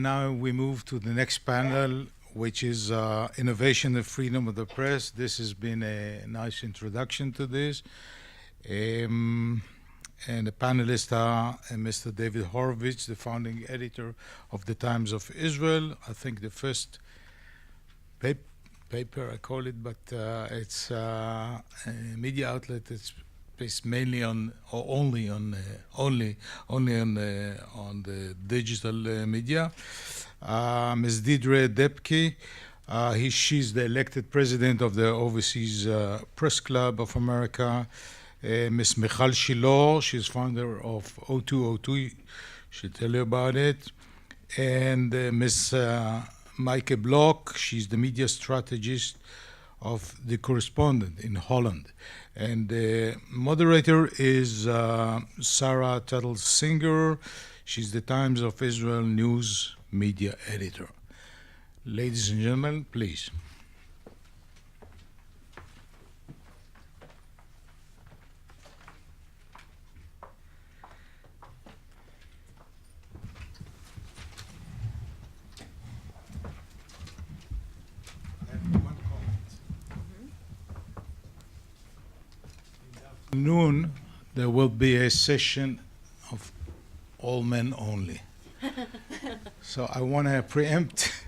Now we move to the next panel, which is Innovation and Freedom of the Press. This has been a nice introduction to this. And the panelists are Mr. David Horowitz, the founding editor of the Times of Israel. I think the first paper, I call it, but it's a media outlet that's based mainly on, or only on the digital media. Ms. Deidre Debke, she's the elected president of the Overseas Press Club of America. Ms. Michal Shilor, she's founder of O2O2, she'll tell you about it. And Ms. Maaike Blok, she's the media strategist of The Correspondent in Holland. And the moderator is Sarah Tuttle-Singer. She's the Times of Israel news media editor. Ladies and gentlemen, please. Noon, there will be a session of all men only. So I want to preempt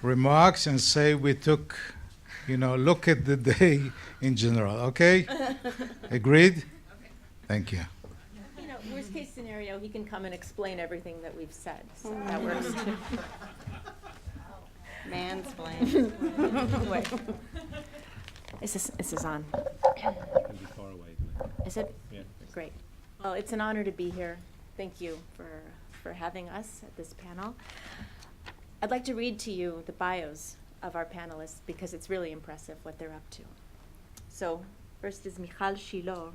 remarks and say we took, look at the day in general, okay? Agreed? Okay. Thank you. Worst case scenario, he can come and explain everything that we've said, so that works too. Mansplain. Wait. This is on. Can be far away. Is it? Yeah. Great. Well, it's an honor to be here. Thank you for having us at this panel. I'd like to read to you the bios of our panelists because it's really impressive what they're up to. So first is Michal Shilor.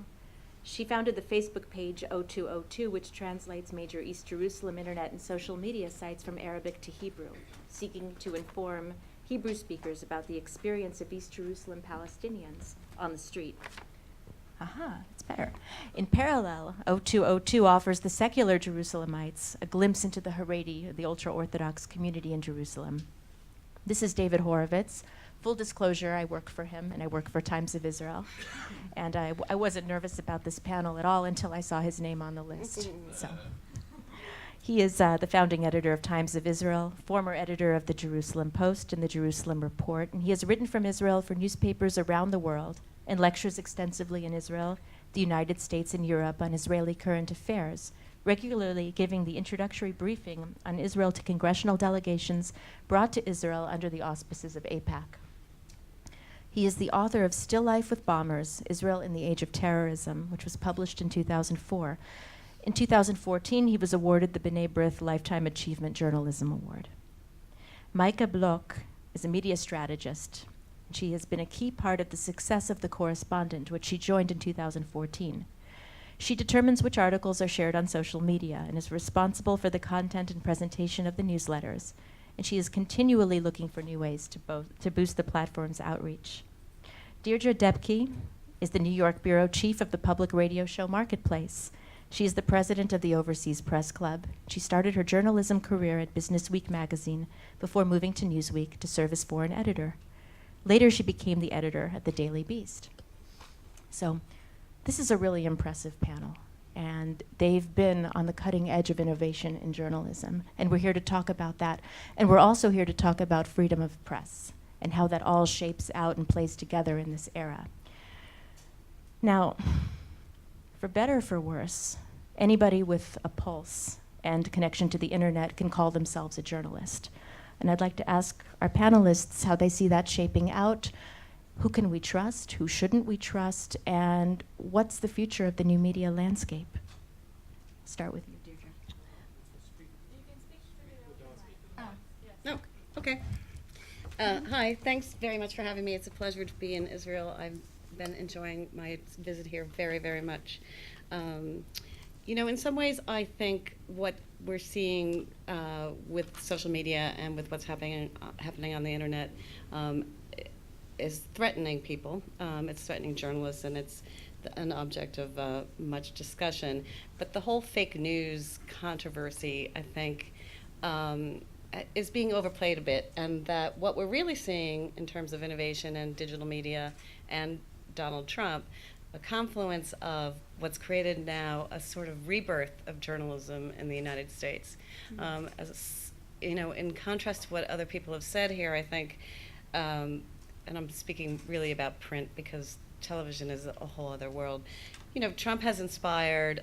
She founded the Facebook page O2O2, which translates major East Jerusalem internet and social media sites from Arabic to Hebrew, seeking to inform Hebrew speakers about the experience of East Jerusalem Palestinians on the street. It's better. In parallel, O2O2 offers the secular Jerusalemites a glimpse into the Haredi, the ultra-Orthodox community in Jerusalem. This is David Horowitz. Full disclosure, I work for him, and I work for Times of Israel. And I wasn't nervous about this panel at all until I saw his name on the list. So, he is the founding editor of Times of Israel, former editor of the Jerusalem Post and the Jerusalem Report, and he has written from Israel for newspapers around the world and lectures extensively in Israel, the United States, and Europe on Israeli current affairs, regularly giving the introductory briefing on Israel to congressional delegations brought to Israel under the auspices of AIPAC. He is the author of Still Life with Bombers, Israel in the Age of Terrorism, which was published in 2004. In 2014, he was awarded the B'nai B'rith Lifetime Achievement Journalism Award. Maaike Blok is a media strategist. She has been a key part of the success of The Correspondent, which she joined in 2014. She determines which articles are shared on social media and is responsible for the content and presentation of the newsletters, and she is continually looking for new ways to boost the platform's outreach. Deirdre Debke is the New York bureau chief of the public radio show Marketplace. She is the president of the Overseas Press Club. She started her journalism career at Business Week magazine before moving to Newsweek to serve as foreign editor. Later, she became the editor at the Daily Beast. So this is a really impressive panel, and they've been on the cutting edge of innovation in journalism, and we're here to talk about that. And we're also here to talk about freedom of press and how that all shapes out and plays together in this era. Now, for better or for worse, anybody with a pulse and connection to the internet can call themselves a journalist. And I'd like to ask our panelists how they see that shaping out. Who can we trust? Who shouldn't we trust? And what's the future of the new media landscape? I'll start with you, Deirdre. No, okay. Hi, thanks very much for having me. It's a pleasure to be in Israel. I've been enjoying my visit here very, very much. In some ways, I think what we're seeing with social media and with what's happening on the internet is threatening people. It's threatening journalists, and it's an object of much discussion. But the whole fake news controversy, I think, is being overplayed a bit, and that what we're really seeing in terms of innovation and digital media and Donald Trump, a confluence of what's created now a sort of rebirth of journalism in the United States. In contrast to what other people have said here, I think, and I'm speaking really about print because television is a whole other world. Trump has inspired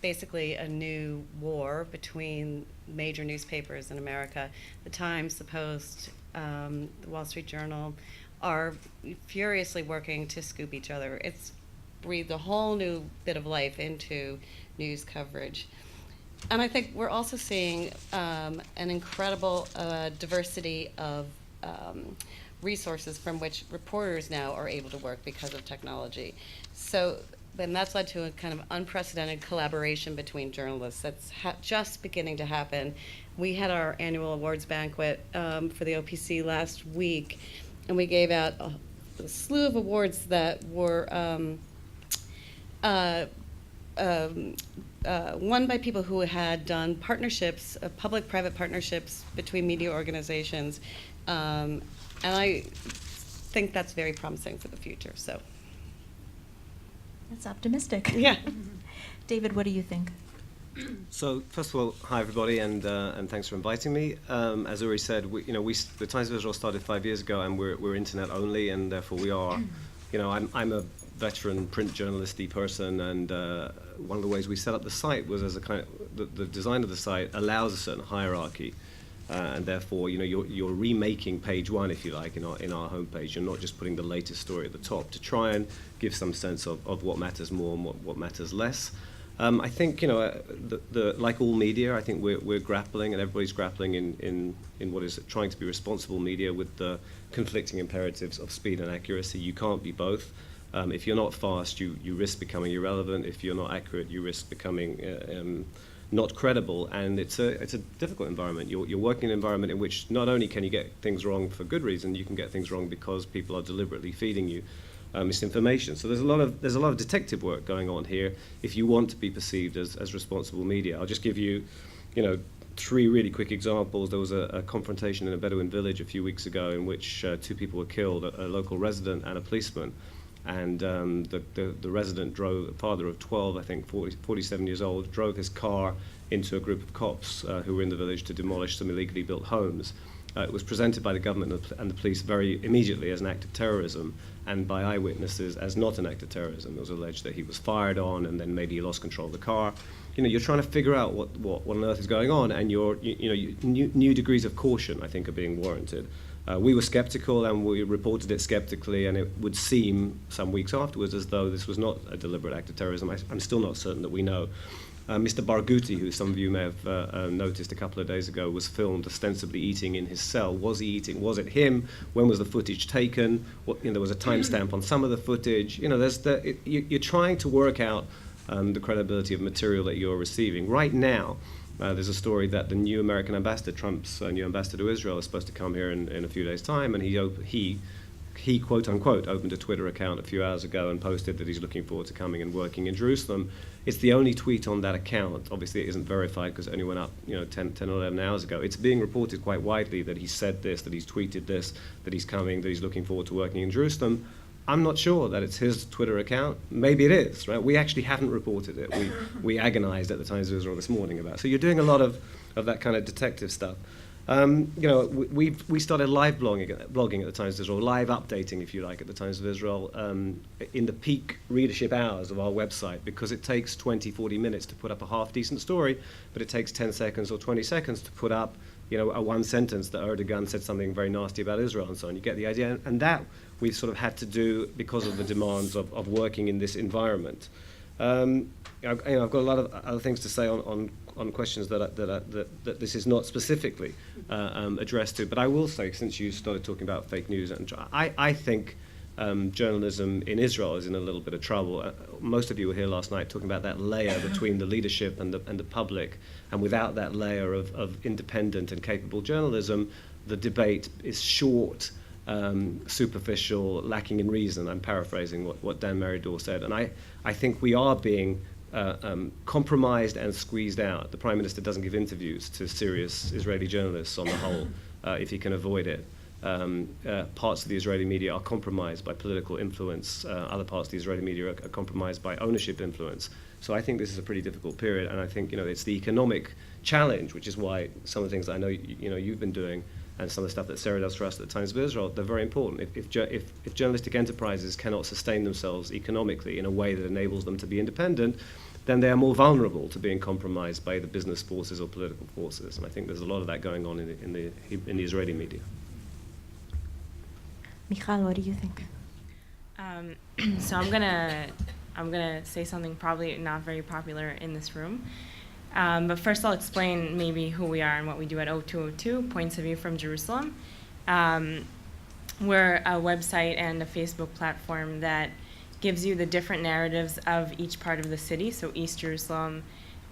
basically a new war between major newspapers in America. The Times, the Post, the Wall Street Journal are furiously working to scoop each other. It's breathed a whole new bit of life into news coverage. And I think we're also seeing an incredible diversity of resources from which reporters now are able to work because of technology. So then that's led to a kind of unprecedented collaboration between journalists that's just beginning to happen. We had our annual awards banquet for the OPC last week, and we gave out a slew of awards that were won by people who had done partnerships, public-private partnerships between media organizations, and I think that's very promising for the future. So, that's optimistic. yeah. David, what do you think? So first of all, hi everybody, and thanks for inviting me. As Uri said, the Times of Israel started 5 years ago, and we're internet only, and therefore we are. I'm a veteran print journalisty person, and one of the ways we set up the site was as a kind of the design of the site allows a certain hierarchy, and therefore you're remaking page one, if you like, in our homepage. You're not just putting the latest story at the top to try and give some sense of what matters more and what matters less. I think like all media, I think we're grappling, and everybody's grappling in what is trying to be responsible media with the conflicting imperatives of speed and accuracy. You can't be both. If you're not fast, you risk becoming irrelevant. If you're not accurate, you risk becoming not credible. And it's a difficult environment. You're working in an environment in which not only can you get things wrong for good reason, you can get things wrong because people are deliberately feeding you misinformation. So there's a lot of detective work going on here if you want to be perceived as responsible media. I'll just give you, three really quick examples. There was a confrontation in a Bedouin village a few weeks ago in which two people were killed, a local resident and a policeman. And the resident drove, a father of 12, I think 47 years old, drove his car into a group of cops who were in the village to demolish some illegally built homes. It was presented by the government and the police very immediately as an act of terrorism, and by eyewitnesses as not an act of terrorism. It was alleged that he was fired on, and then maybe he lost control of the car. You're trying to figure out what on earth is going on, and new degrees of caution, I think, are being warranted. We were skeptical, and we reported it skeptically, and it would seem some weeks afterwards as though this was not a deliberate act of terrorism. I'm still not certain that we know. Mr. Barghouti, who some of you may have noticed a couple of days ago, was filmed ostensibly eating in his cell. Was he eating? Was it him? When was the footage taken? There was a timestamp on some of the footage. You're trying to work out the credibility of material that you're receiving. Right now, there's a story that the new American ambassador, Trump's new ambassador to Israel, is supposed to come here in a few days' time, and he quote unquote opened a Twitter account a few hours ago and posted that he's looking forward to coming and working in Jerusalem. It's the only tweet on that account. Obviously it isn't verified because it only went up 10 or 11 hours ago. It's being reported quite widely that he said this, that he's tweeted this, that he's coming, that he's looking forward to working in Jerusalem. I'm not sure that it's his Twitter account. Maybe it is, right? We actually haven't reported it. We agonized at the Times of Israel this morning about it. So you're doing a lot of that kind of detective stuff. We started live blogging at the Times of Israel, live updating, if you like, at the Times of Israel in the peak readership hours of our website, because it takes 20, 40 minutes to put up a half-decent story, but it takes 10 seconds or 20 seconds to put up a one sentence that Erdogan said something very nasty about Israel and so on. You get the idea. And that we sort of had to do because of the demands of working in this environment. I've got a lot of other things to say on questions that this is not specifically addressed to, but I will say, since you started talking about fake news, and I think journalism in Israel is in a little bit of trouble. Most of you were here last night talking about that layer between the leadership and the public, and without that layer of independent and capable journalism, the debate is short, superficial, lacking in reason. I'm paraphrasing what Dan Meridor said, and I think we are being compromised and squeezed out. The Prime Minister doesn't give interviews to serious Israeli journalists on the whole, if he can avoid it. Parts of the Israeli media are compromised by political influence. Other parts of the Israeli media are compromised by ownership influence. So I think this is a pretty difficult period, and I think it's the economic challenge, which is why some of the things that I know you've been doing, and some of the stuff that Sarah does for us at the Times of Israel, they're very important. If journalistic enterprises cannot sustain themselves economically in a way that enables them to be independent, then they are more vulnerable to being compromised by the business forces or political forces. And I think there's a lot of that going on in the Israeli media. Michal, what do you think? So I'm gonna say something probably not very popular in this room. But first I'll explain maybe who we are and what we do at 0202, Points of View from Jerusalem. We're a website and a Facebook platform that gives you the different narratives of each part of the city, so East Jerusalem,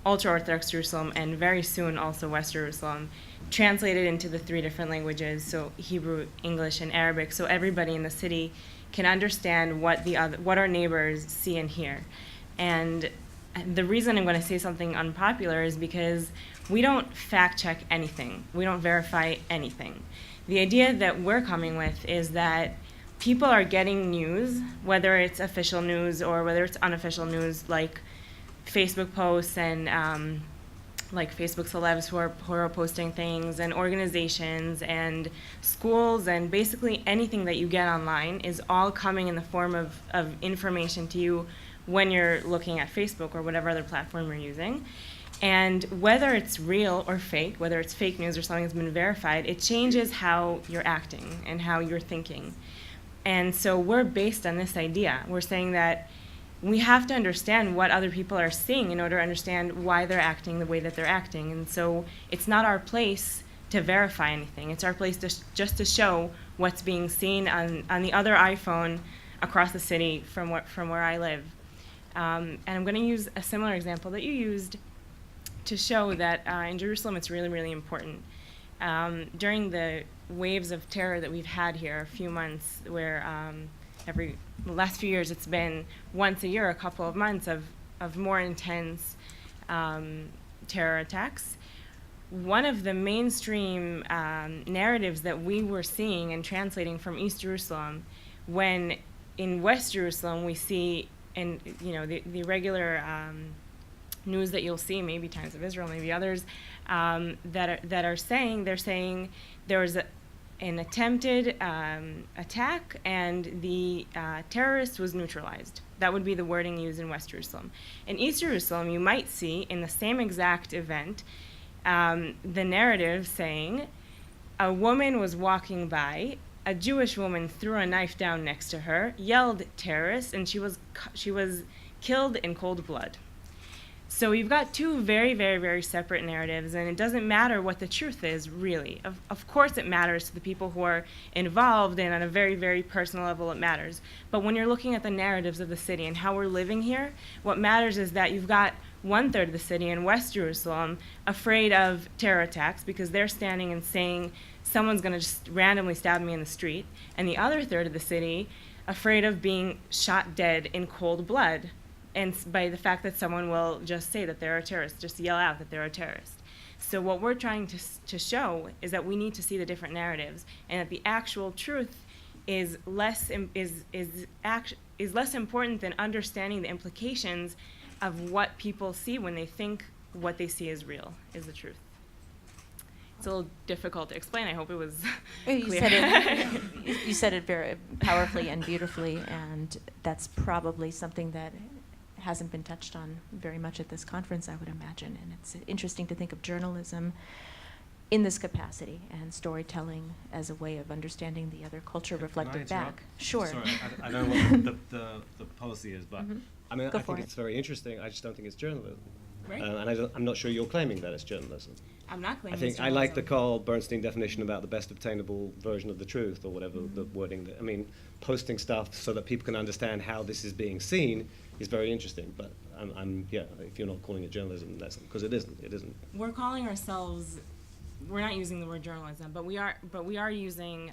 Ultra-Orthodox Jerusalem, and very soon also West Jerusalem, translated into the 3 different languages, so Hebrew, English, and Arabic, so everybody in the city can understand what our neighbors see and hear. And the reason I'm going to say something unpopular is because we don't fact-check anything. We don't verify anything. The idea that we're coming with is that people are getting news, whether it's official news or whether it's unofficial news, like Facebook posts and like Facebook celebs who are posting things, and organizations and schools, and basically anything that you get online is all coming in the form of information to you when you're looking at Facebook or whatever other platform you're using. And whether it's real or fake, whether it's fake news or something that's been verified, it changes how you're acting and how you're thinking. And so we're based on this idea. We're saying that we have to understand what other people are seeing in order to understand why they're acting the way that they're acting. And so it's not our place to verify anything. It's our place just to show what's being seen on the other iPhone across the city from where I live. And I'm going to use a similar example that you used to show that in Jerusalem it's really, really important. During the waves of terror that we've had here, a few months, where the last few years it's been once a year, a couple of months of more intense terror attacks. One of the mainstream narratives that we were seeing and translating from East Jerusalem, when in West Jerusalem we see, and the regular news that you'll see, maybe Times of Israel, maybe others, that are saying there was an attempted attack and the terrorist was neutralized. That would be the wording used in West Jerusalem. In East Jerusalem, you might see in the same exact event the narrative saying a woman was walking by, a Jewish woman threw a knife down next to her, yelled terrorist, and she was killed in cold blood. So you've got 2 very, very, very separate narratives, and it doesn't matter what the truth is, really. Of course it matters to the people who are involved, and on a very, very personal level it matters. But when you're looking at the narratives of the city and how we're living here, what matters is that you've got 1/3 of the city in West Jerusalem afraid of terror attacks because they're standing and saying someone's going to just randomly stab me in the street, and the other 1/3 of the city afraid of being shot dead in cold blood, and by the fact that someone will just say that they're a terrorist, just yell out that they're a terrorist. So what we're trying to show is that we need to see the different narratives, and that the actual truth is less important than understanding the implications of what people see when they think what they see is real, is the truth. It's a little difficult to explain. I hope it was clear. You said it very powerfully and beautifully, and that's probably something that hasn't been touched on very much at this conference, I would imagine. And it's interesting to think of journalism in this capacity and storytelling as a way of understanding the other culture reflected back. Sure. Sorry, I don't know what the policy is, but I mean, Go I for think it. it's very interesting. I just don't think it's journalism. Right. And I'm not sure you're claiming that it's journalism. I'm not claiming I think it's I like the journalism. Carl Bernstein definition about the best obtainable version of the truth, or whatever the wording. I mean, posting stuff so that people can understand how this is being seen is very interesting. But if you're not calling it journalism, that's because it isn't. It isn't. We're calling ourselves. We're not using the word journalism, but we are using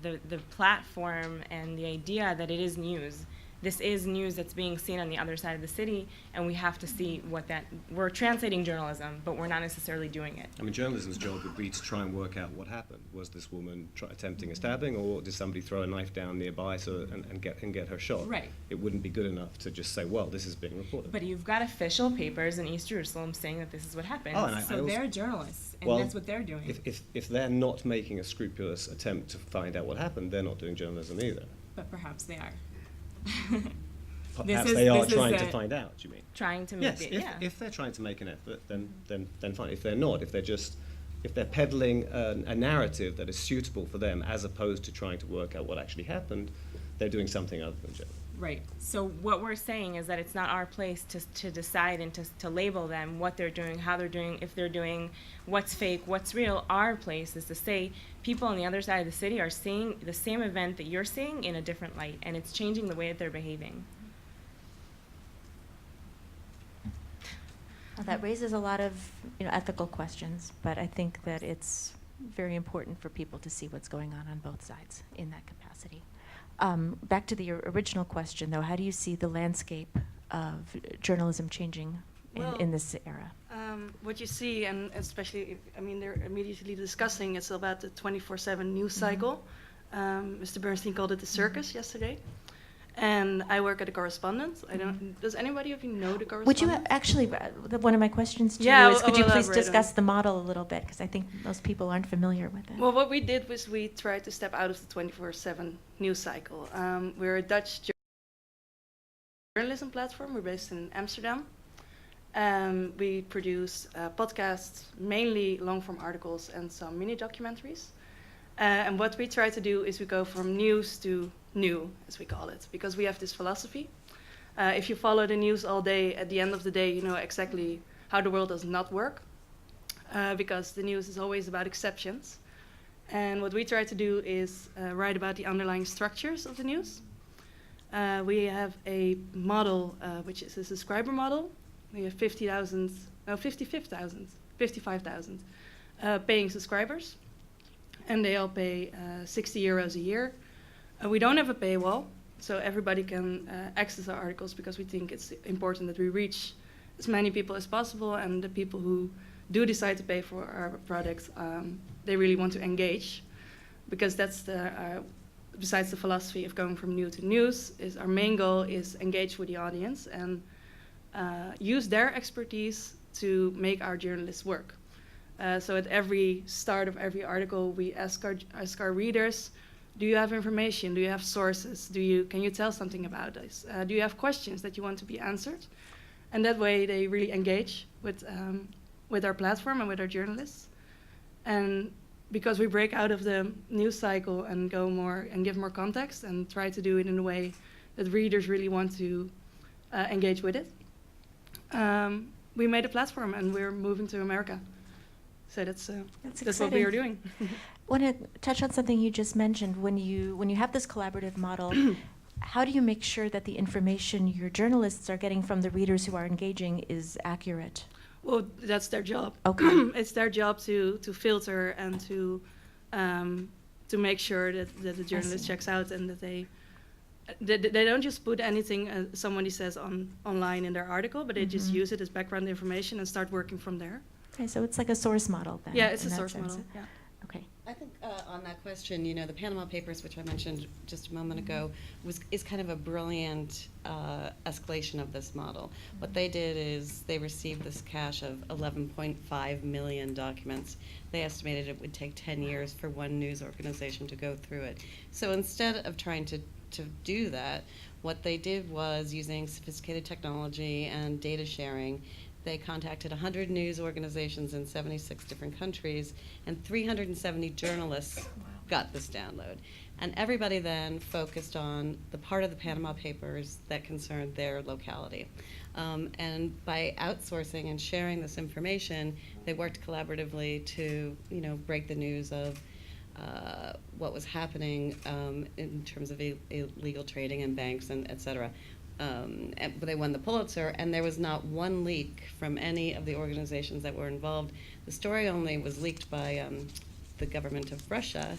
the platform and the idea that it is news this is news that's being seen on the other side of the city, and we have to see what that, we're translating journalism, but we're not necessarily doing it. I mean, journalism's job would be to try and work out what happened. Was this woman attempting a stabbing, or did somebody throw a knife down nearby and get her shot? Right. It wouldn't be good enough to just say, well, this is being reported. But you've got official papers in East Jerusalem saying that this is what happened. Oh, and I so also- they're journalists, and Well, that's what they're doing. If they're not making a scrupulous attempt to find out what happened, they're not doing journalism either. But perhaps they are. Perhaps is- they are this is trying to a- find out, you mean? Trying to make Yes, it, if they're trying to make an effort, then fine. If they're not, if they're peddling a narrative that is suitable for them as opposed to trying to work out what actually happened, they're doing something other than journalism. Right. So what we're saying is that it's not our place to decide and to label them, what they're doing, how they're doing, if they're doing what's fake, what's real. Our place is to say people on the other side of the city are seeing the same event that you're seeing in a different light, and it's changing the way that they're behaving. Well, that raises a lot of ethical questions, but I think that it's very important for people to see what's going on both sides in that capacity. Back to the original question, though, how do you see the landscape of journalism changing in this era? What you see, and especially, they're immediately discussing, it's about the 24/7 news cycle. Mr. Bernstein called it the circus yesterday. And I work at a correspondent. Does anybody of you know the correspondent? Would you actually, one of my questions to Yeah, you is, could I'll you please elaborate on discuss it. the model a little bit? Because I think most people aren't familiar with it. Well, what we did was we tried to step out of the 24/7 news cycle. We're a Dutch journalism platform. We're based in Amsterdam. We produce podcasts, mainly long-form articles and some mini documentaries. And what we try to do is we go from news to new, as we call it, because we have this philosophy. If you follow the news all day, at the end of the day, you know exactly how the world does not work, because the news is always about exceptions. And what we try to do is write about the underlying structures of the news. We have a model, which is a subscriber model. We have 55,000 paying subscribers, and they all pay 60 euros a year. We don't have a paywall, so everybody can access our articles, because we think it's important that we reach as many people as possible, and the people who do decide to pay for our product, they really want to engage, because that's besides the philosophy of going from new to news, is our main goal is engage with the audience and use their expertise to make our journalists work. So at every start of every article, we ask our readers, do you have information? Do you have sources? Can you tell something about this? Do you have questions that you want to be answered? And that way they really engage with our platform and with our journalists. And because we break out of the news cycle and go more and give more context and try to do it in a way that readers really want to engage with it, we made a platform and we're moving to America. So that's what we are doing. I want to touch on something you just mentioned. When you have this collaborative model, how do you make sure that the information your journalists are getting from the readers who are engaging is accurate? Well, that's their job. Okay. It's their job to filter and to make sure that the journalist checks out and that they don't just put anything somebody says online in their article, but they just use it as background information and start working from there. Okay, so it's like a source model then. Yeah, it's in a that source sense. model. Yeah. Okay. I think on that question, the Panama Papers, which I mentioned just a moment ago, is kind of a brilliant escalation of this model. What they did is they received this cache of 11.5 million documents. They estimated it would take 10 years for one news organization to go through it. So instead of trying to do that, what they did was, using sophisticated technology and data sharing, they contacted 100 news organizations in 76 different countries, and 370 journalists got this download. And everybody then focused on the part of the Panama Papers that concerned their locality. And by outsourcing and sharing this information, they worked collaboratively to, break the news of what was happening in terms of illegal trading in banks and et cetera. But they won the Pulitzer, and there was not one leak from any of the organizations that were involved. The story only was leaked by the government of Russia,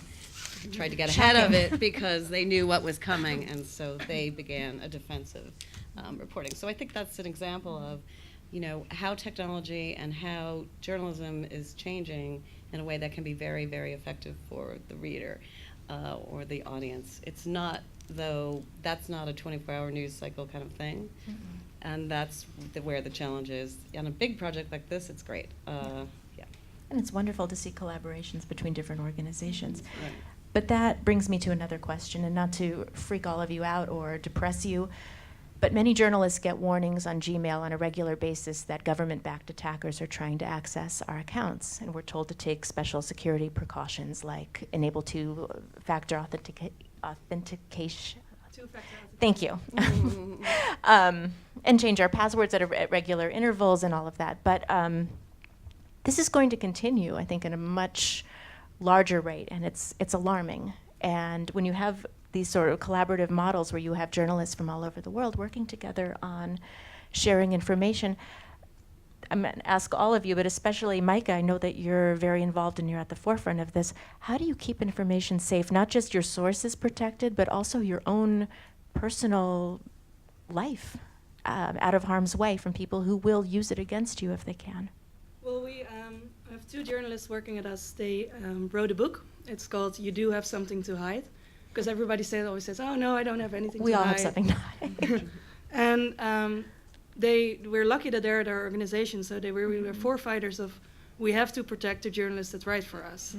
tried to get ahead of it because they knew what was coming, and so they began a defensive reporting. So I think that's an example of, you know, how technology and how journalism is changing in a way that can be very, very effective for the reader or the audience. It's not, though, that's not a 24-hour news cycle kind of thing. And that's where the challenge is. On a big project like this, it's great. Yeah. And it's wonderful to see collaborations between different organizations. Right. But that brings me to another question, and not to freak all of you out or depress you, but many journalists get warnings on Gmail on a regular basis that government-backed attackers are trying to access our accounts, and we're told to take special security precautions like enable two-factor authentication. Thank you. And change our passwords at regular intervals and all of that. But this is going to continue, I think, at a much larger rate, and it's alarming. And when you have these sort of collaborative models where you have journalists from all over the world working together on sharing information, I'm going to ask all of you, but especially Micah, I know that you're very involved and you're at the forefront of this. How do you keep information safe, not just your sources protected, but also your own personal life out of harm's way from people who will use it against you if they can? Well, we have two journalists working at us. They wrote a book. It's called You Do Have Something to Hide, because everybody always says, oh, no, I don't have anything We to all hide. have something to hide. And we're lucky that they're at our organization, so we were forefighters of, we have to protect the journalists that write for us.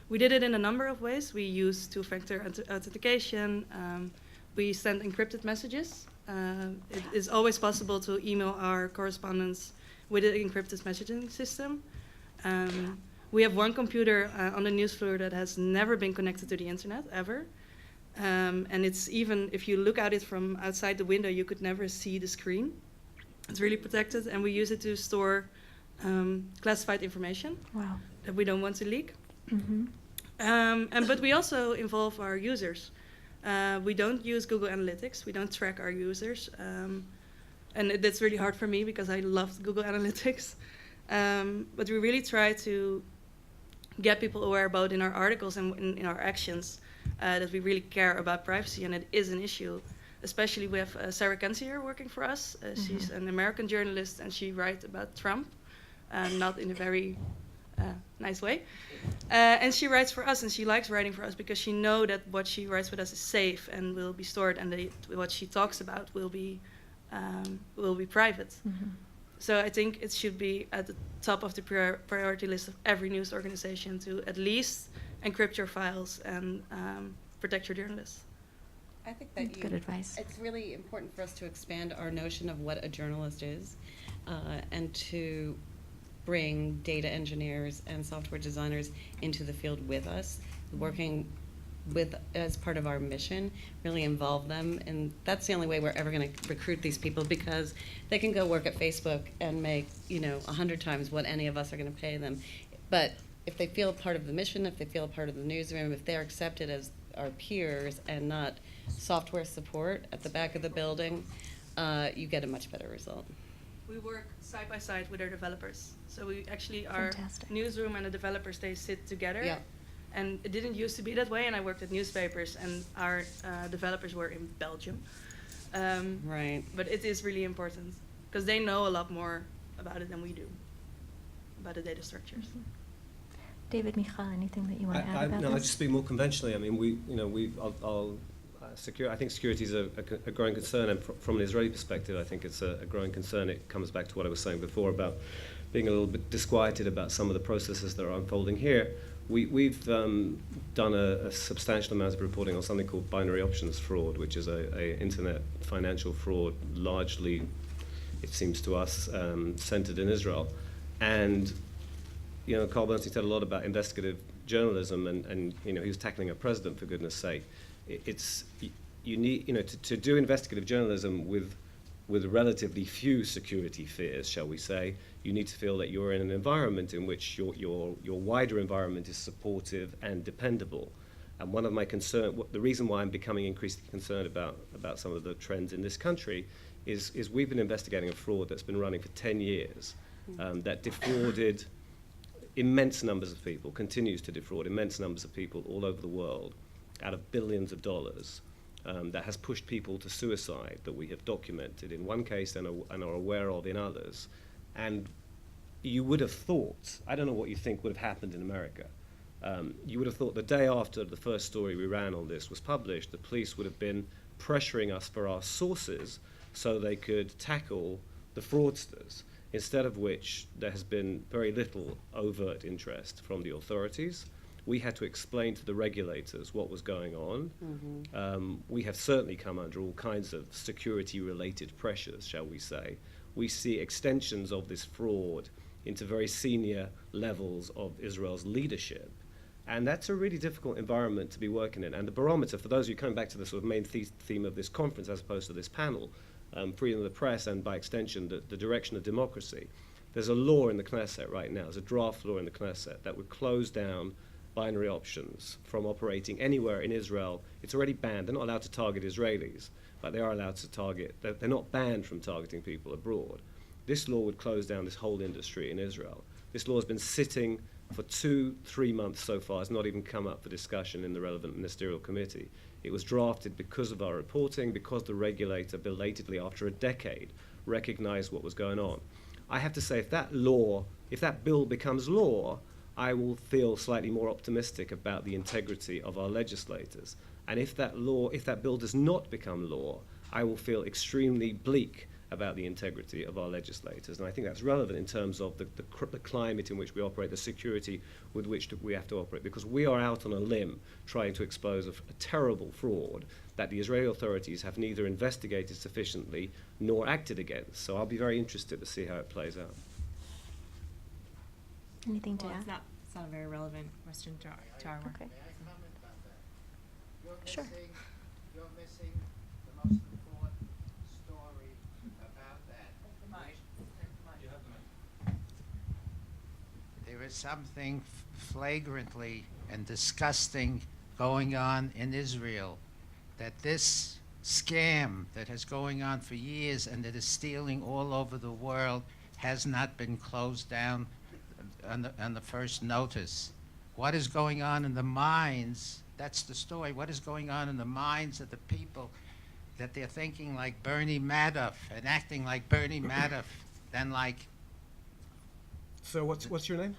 We did it in a number of ways. We used two-factor authentication. We send encrypted messages. It is always possible to email our correspondents with an encrypted messaging system. We have one computer on the news floor that has never been connected to the internet, ever. And it's even, if you look at it from outside the window, you could never see the screen. It's really protected, and we use it to store classified information that we don't want to leak. But we also involve our users. We don't use Google Analytics. We don't track our users. And that's really hard for me because I love Google Analytics. But we really try to get people aware about in our articles and in our actions that we really care about privacy, and it is an issue. Especially we have Sarah Kenzie here working for us. She's an American journalist, and she writes about Trump, not in a very nice way. And she writes for us, and she likes writing for us because she knows that what she writes with us is safe and will be stored, and what she talks about will be private. So I think it should be at the top of the priority list of every news organization to at least encrypt your files and protect your journalists. I think that Good advice. It's really important for us to expand our notion of what a journalist is, and to bring data engineers and software designers into the field with us, working with as part of our mission, really involve them. And that's the only way we're ever going to recruit these people, because they can go work at Facebook and make, 100 times what any of us are going to pay them. But if they feel a part of the mission, if they feel a part of the newsroom, if they're accepted as our peers and not software support at the back of the building, you get a much better result. We work side by side with our developers. So we actually, Fantastic. our newsroom and the developers, they sit together. Yeah. And it didn't used to be that way, and I worked at newspapers, and our developers were in Belgium. Right. But it is really important, because they know a lot more about it than we do, about the data structures. David, Michal, anything that you want to add about No, I this? just speak more conventionally. I mean, I think security is a growing concern, and from an Israeli perspective, I think it's a growing concern. It comes back to what I was saying before about being a little bit disquieted about some of the processes that are unfolding here. We've done a substantial amount of reporting on something called binary options fraud, which is a internet financial fraud, largely, it seems to us, centered in Israel. And Carl Bernstein said a lot about investigative journalism, and he was tackling a president, for goodness sake. You need to do investigative journalism with relatively few security fears, shall we say. You need to feel that you're in an environment in which your wider environment is supportive and dependable. And one of my the reason why I'm becoming increasingly concerned about some of the trends in this country is we've been investigating a fraud that's been running for 10 years that defrauded immense numbers of people, continues to defraud immense numbers of people all over the world out of billions of dollars, that has pushed people to suicide, that we have documented in one case and are aware of in others. And you would have thought, I don't know what you think would have happened in America, you would have thought the day after the first story we ran on this was published, the police would have been pressuring us for our sources so they could tackle the fraudsters, instead of which there has been very little overt interest from the authorities. We had to explain to the regulators what was going on. We have certainly come under all kinds of security-related pressures, shall we say. We see extensions of this fraud into very senior levels of Israel's leadership. And that's a really difficult environment to be working in. And the barometer, for those of you coming back to the sort of main theme of this conference as opposed to this panel, freedom of the press and by extension the direction of democracy, there's a law in the Knesset right now, there's a draft law in the Knesset that would close down binary options from operating anywhere in Israel. It's already banned. They're not allowed to target Israelis, but they are allowed to target, they're not banned from targeting people abroad. This law would close down this whole industry in Israel. This law has been sitting for 2-3 months so far. It's not even come up for discussion in the relevant ministerial committee. It was drafted because of our reporting, because the regulator belatedly, after a decade, recognized what was going on. I have to say, if that bill becomes law, I will feel slightly more optimistic about the integrity of our legislators. And if that bill does not become law, I will feel extremely bleak about the integrity of our legislators. And I think that's relevant in terms of the climate in which we operate, the security with which we have to operate, because we are out on a limb trying to expose a terrible fraud that the Israeli authorities have neither investigated sufficiently nor acted against. So I'll be very interested to see how it plays out. Anything to Well, add? it's not a very relevant question to our work. Okay. May I comment about that? Sure. You're missing the most important story about that. There is something flagrantly and disgusting going on in Israel, that this scam that has going on for years and that is stealing all over the world has not been closed down on the first notice. What is going on in the minds, that's the story, what is going on in the minds of the people, that they're thinking like Bernie Madoff and acting like Bernie Madoff, then like, So what's your name?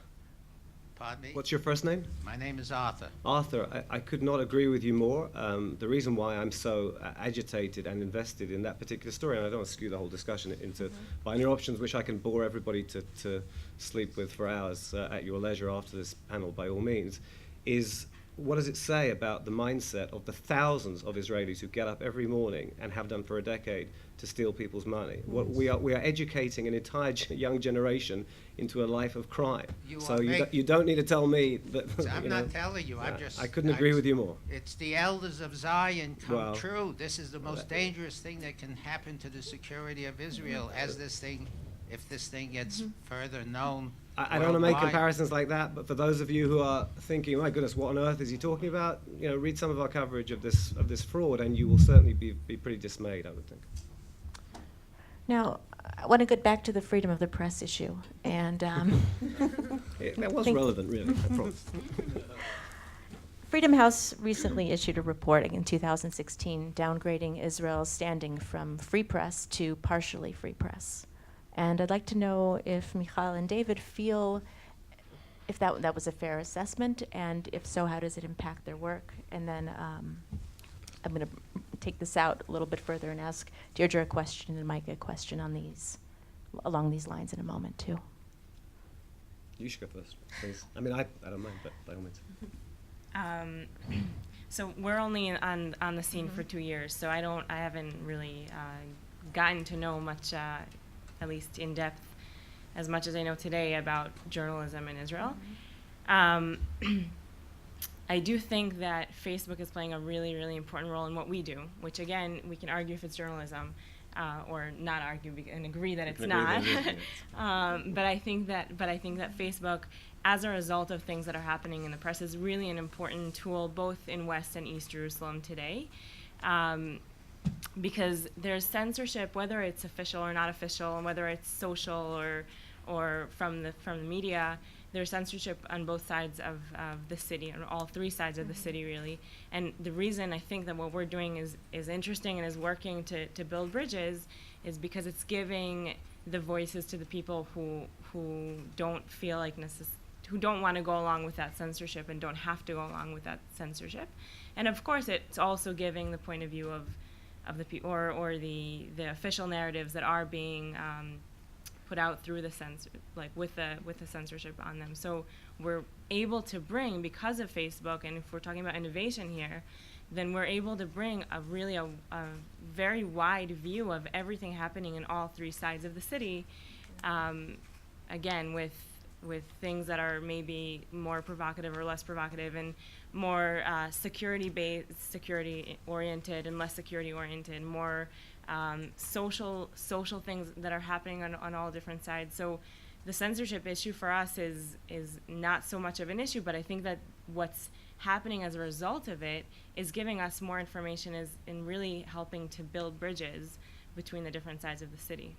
pardon me? What's your first name? My name is Arthur. Arthur, I could not agree with you more. The reason why I'm so agitated and invested in that particular story, and I don't want to skew the whole discussion into binary options, which I can bore everybody to sleep with for hours at your leisure after this panel, by all means, is what does it say about the mindset of the thousands of Israelis who get up every morning and have done for a decade to steal people's money? We are educating an entire young generation into a life of crime. You don't need to tell me that. I'm not telling you, I'm just. I couldn't agree with you more. It's the elders of Zion come Well, true. This is the most dangerous thing that can happen to the security of Israel as this thing, if this thing gets further known. I don't want to make worldwide. comparisons like that, but for those of you who are thinking, my goodness, what on earth is he talking about? Read some of our coverage of this fraud, and you will certainly be pretty dismayed, I would think. Now, I want to get back to the freedom of the press issue, and That was Think- relevant, really, I promise. Freedom House recently issued a report in 2016 downgrading Israel's standing from free press to partially free press. And I'd like to know if Michal and David feel if that was a fair assessment, and if so, how does it impact their work? And then I'm going to take this out a little bit further and ask Deirdre a question and Mike a question along these lines in a moment, too. You should go first, please. I mean, I don't mind, but by all means. So we're only on the scene for 2 years, so I haven't really gotten to know much, at least in depth, as much as I know today about journalism in Israel. I do think that Facebook is playing a really, really important role in what we do, which again, we can argue if it's journalism, or not argue and agree that it's not. But I think that Facebook, as a result of things that are happening in the press, is really an important tool both in West and East Jerusalem today. Because there's censorship, whether it's official or not official, and whether it's social or from the media, there's censorship on both sides of the city, on all three sides of the city, really. And the reason I think that what we're doing is interesting and is working to build bridges is because it's giving the voices to the people who don't feel like who don't want to go along with that censorship and don't have to go along with that censorship. And of course, it's also giving the point of view of the people or the official narratives that are being put out through the with the censorship on them. So we're able to bring, because of Facebook, and if we're talking about innovation here, then we're able to bring a very wide view of everything happening in all three sides of the city. Again, with things that are maybe more provocative or less provocative, and more security-oriented and less security-oriented, more social things that are happening on all different sides. So the censorship issue for us is not so much of an issue, but I think that what's happening as a result of it is giving us more information and really helping to build bridges between the different sides of the city.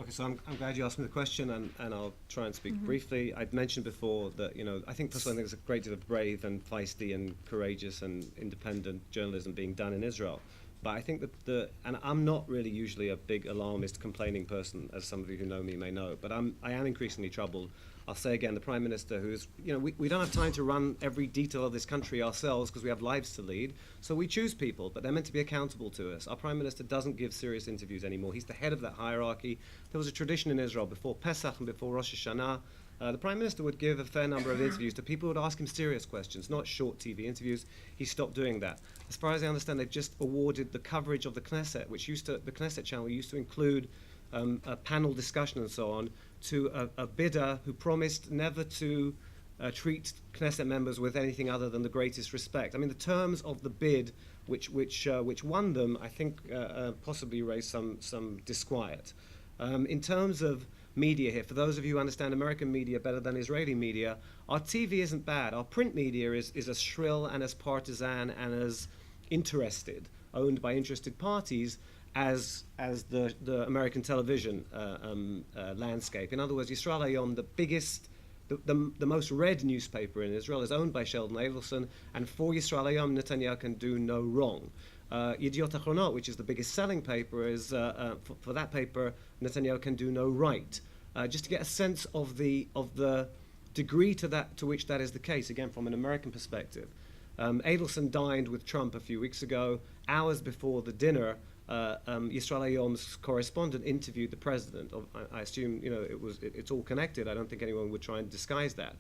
Okay, so I'm glad you asked me the question, and I'll try and speak briefly. I'd mentioned before that, I think personally there's a great deal of brave and feisty and courageous and independent journalism being done in Israel. But I think that and I'm not really usually a big alarmist, complaining person, as some of you who know me may know, but I am increasingly troubled. I'll say again, the Prime Minister, who's, we don't have time to run every detail of this country ourselves because we have lives to lead, so we choose people, but they're meant to be accountable to us. Our Prime Minister doesn't give serious interviews anymore. He's the head of that hierarchy. There was a tradition in Israel before Pesach and before Rosh Hashanah. The Prime Minister would give a fair number of interviews to people who would ask him serious questions, not short TV interviews. He stopped doing that. As far as I understand, they've just awarded the coverage of the Knesset, which the Knesset channel used to include a panel discussion and so on, to a bidder who promised never to treat Knesset members with anything other than the greatest respect. I mean, the terms of the bid which won them, I think, possibly raised some disquiet. In terms of media here, for those of you who understand American media better than Israeli media, our TV isn't bad. Our print media is as shrill and as partisan and as interested, owned by interested parties, as the American television landscape. In other words, Yisrael Hayom, the biggest, the most read newspaper in Israel, is owned by Sheldon Adelson, and for Yisrael Hayom, Netanyahu can do no wrong. Yediot Achronot, which is the biggest selling paper, is for that paper, Netanyahu can do no right. Just to get a sense of the degree to which that is the case, again from an American perspective. Adelson dined with Trump a few weeks ago. Hours before the dinner, Yisrael Hayom's correspondent interviewed the president. I assume it's all connected. I don't think anyone would try and disguise that.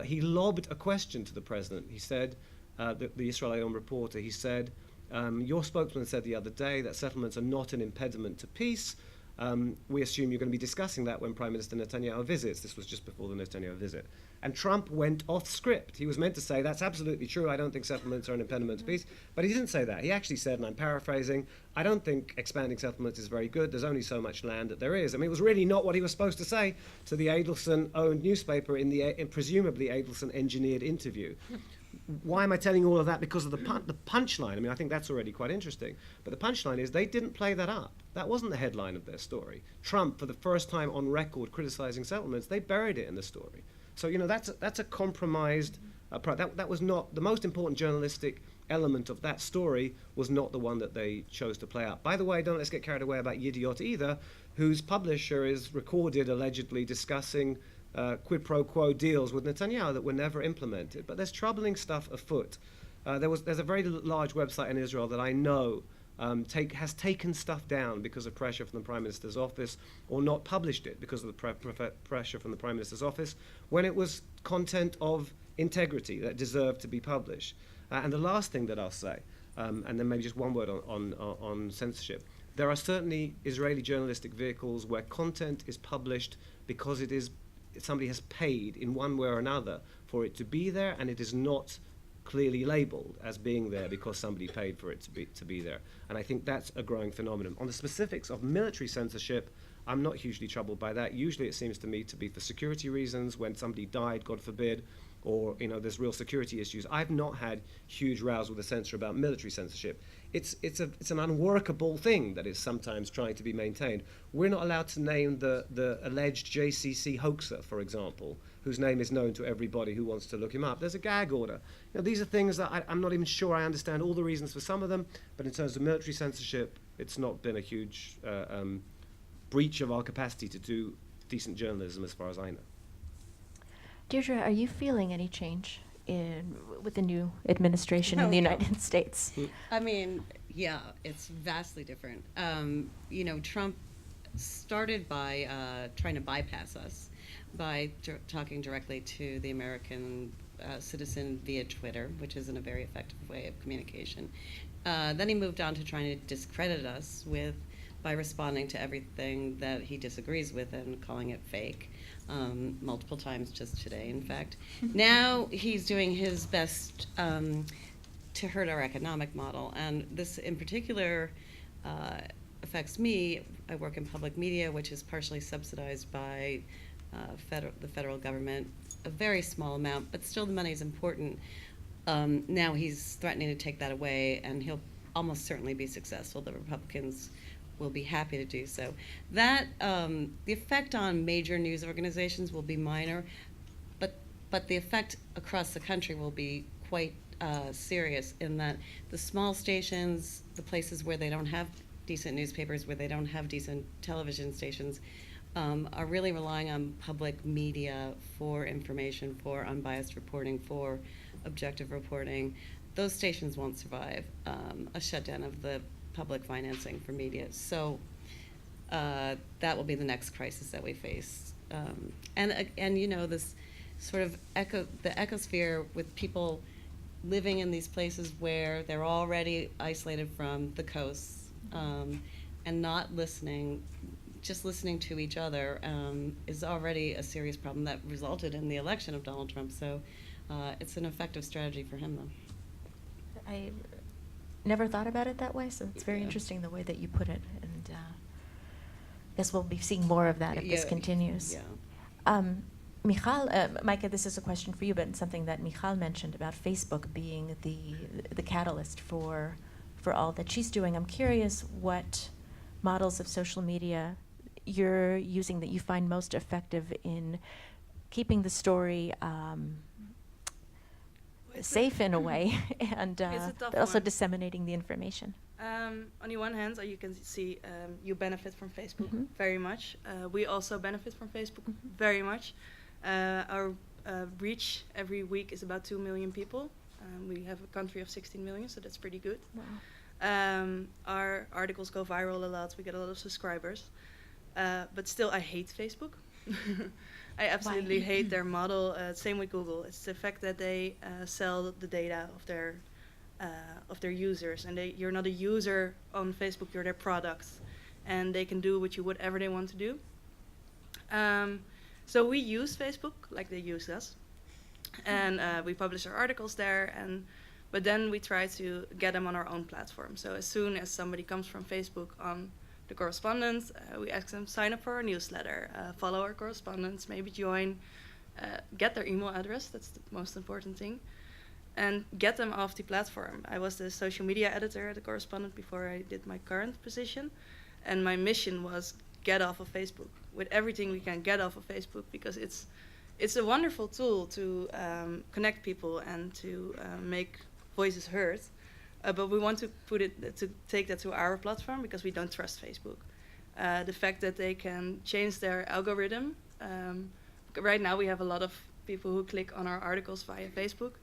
He lobbed a question to the president. He said, the Yisrael Hayom reporter, he said, your spokesman said the other day that settlements are not an impediment to peace. We assume you're going to be discussing that when Prime Minister Netanyahu visits. This was just before the Netanyahu visit. And Trump went off script. He was meant to say, that's absolutely true, I don't think settlements are an impediment to peace. But he didn't say that. He actually said, and I'm paraphrasing, I don't think expanding settlements is very good. There's only so much land that there is. I mean, it was really not what he was supposed to say to the Adelson-owned newspaper in presumably Adelson-engineered interview. Why am I telling you all of that? Because of the punchline. I mean, I think that's already quite interesting. But the punchline is they didn't play that up. That wasn't the headline of their story. Trump, for the first time on record criticizing settlements, they buried it in the story. So, that's a compromised that was not the most important journalistic element of that story, was not the one that they chose to play out. By the way, let's get carried away about Yediot either, whose publisher is recorded allegedly discussing quid pro quo deals with Netanyahu that were never implemented. But there's troubling stuff afoot. There's a very large website in Israel that I know has taken stuff down because of pressure from the Prime Minister's office, or not published it because of the pressure from the Prime Minister's office, when it was content of integrity that deserved to be published. And the last thing that I'll say, and then maybe just one word on censorship. There are certainly Israeli journalistic vehicles where content is published because somebody has paid in one way or another for it to be there, and it is not clearly labeled as being there because somebody paid for it to be there. And I think that's a growing phenomenon. On the specifics of military censorship, I'm not hugely troubled by that. Usually it seems to me to be for security reasons, when somebody died, God forbid, or there's real security issues. I've not had huge rows with the censor about military censorship. It's an unworkable thing that is sometimes trying to be maintained. We're not allowed to name the alleged JCC hoaxer, for example, whose name is known to everybody who wants to look him up. There's a gag order. These are things that I'm not even sure I understand all the reasons for some of them, but in terms of military censorship, it's not been a huge breach of our capacity to do decent journalism as far as I know. Deirdre, are you feeling any change with the new administration in the United States? I mean, yeah, it's vastly different. Trump started by trying to bypass us by talking directly to the American citizen via Twitter, which isn't a very effective way of communication. Then he moved on to trying to discredit us by responding to everything that he disagrees with and calling it fake. Multiple times just today, in fact. Now he's doing his best to hurt our economic model, and this in particular affects me. I work in public media, which is partially subsidized by the federal government, a very small amount, but still the money is important. Now he's threatening to take that away, and he'll almost certainly be successful. The Republicans will be happy to do so. That the effect on major news organizations will be minor, but the effect across the country will be quite serious in that the small stations, the places where they don't have decent newspapers, where they don't have decent television stations, are really relying on public media for information, for unbiased reporting, for objective reporting. Those stations won't survive a shutdown of the public financing for media. So that will be the next crisis that we face. And this sort of the ecosphere with people living in these places where they're already isolated from the coasts and not listening, just listening to each other is already a serious problem that resulted in the election of Donald Trump. So it's an effective strategy for him, though. I never thought about it that way, so it's very interesting the way that you put it, and I guess we'll be seeing more of that if this continues. Yeah. Michal, Micah, this is a question for you, but something that Michal mentioned about Facebook being the catalyst for all that she's doing. I'm curious what models of social media you're using that you find most effective in keeping the story safe in a way, and also one. disseminating the information. On the one hand, you can see you benefit from Facebook very much. We also benefit from Facebook very much. Our reach every week is about 2 million people. We have a country of 16 million, so that's pretty good. Wow. Our articles go viral a lot. We get a lot of subscribers. But still, I hate Facebook. I absolutely hate their model. Same with Google. It's the fact that they sell the data of their users, and you're not a user on Facebook. You're their product, and they can do whatever they want to do. So we use Facebook like they use us, and we publish our articles there. But then we try to get them on our own platform. So as soon as somebody comes from Facebook on the correspondence, we ask them sign up for our newsletter, follow our correspondence, maybe join, get their email address, that's the most important thing, and get them off the platform. I was the social media editor at the correspondent before I did my current position, and my mission was get off of Facebook. With everything we can, get off of Facebook, because it's a wonderful tool to connect people and to make voices heard. But we want to take that to our platform because we don't trust Facebook. The fact that they can change their algorithm. Right now we have a lot of people who click on our articles via Facebook,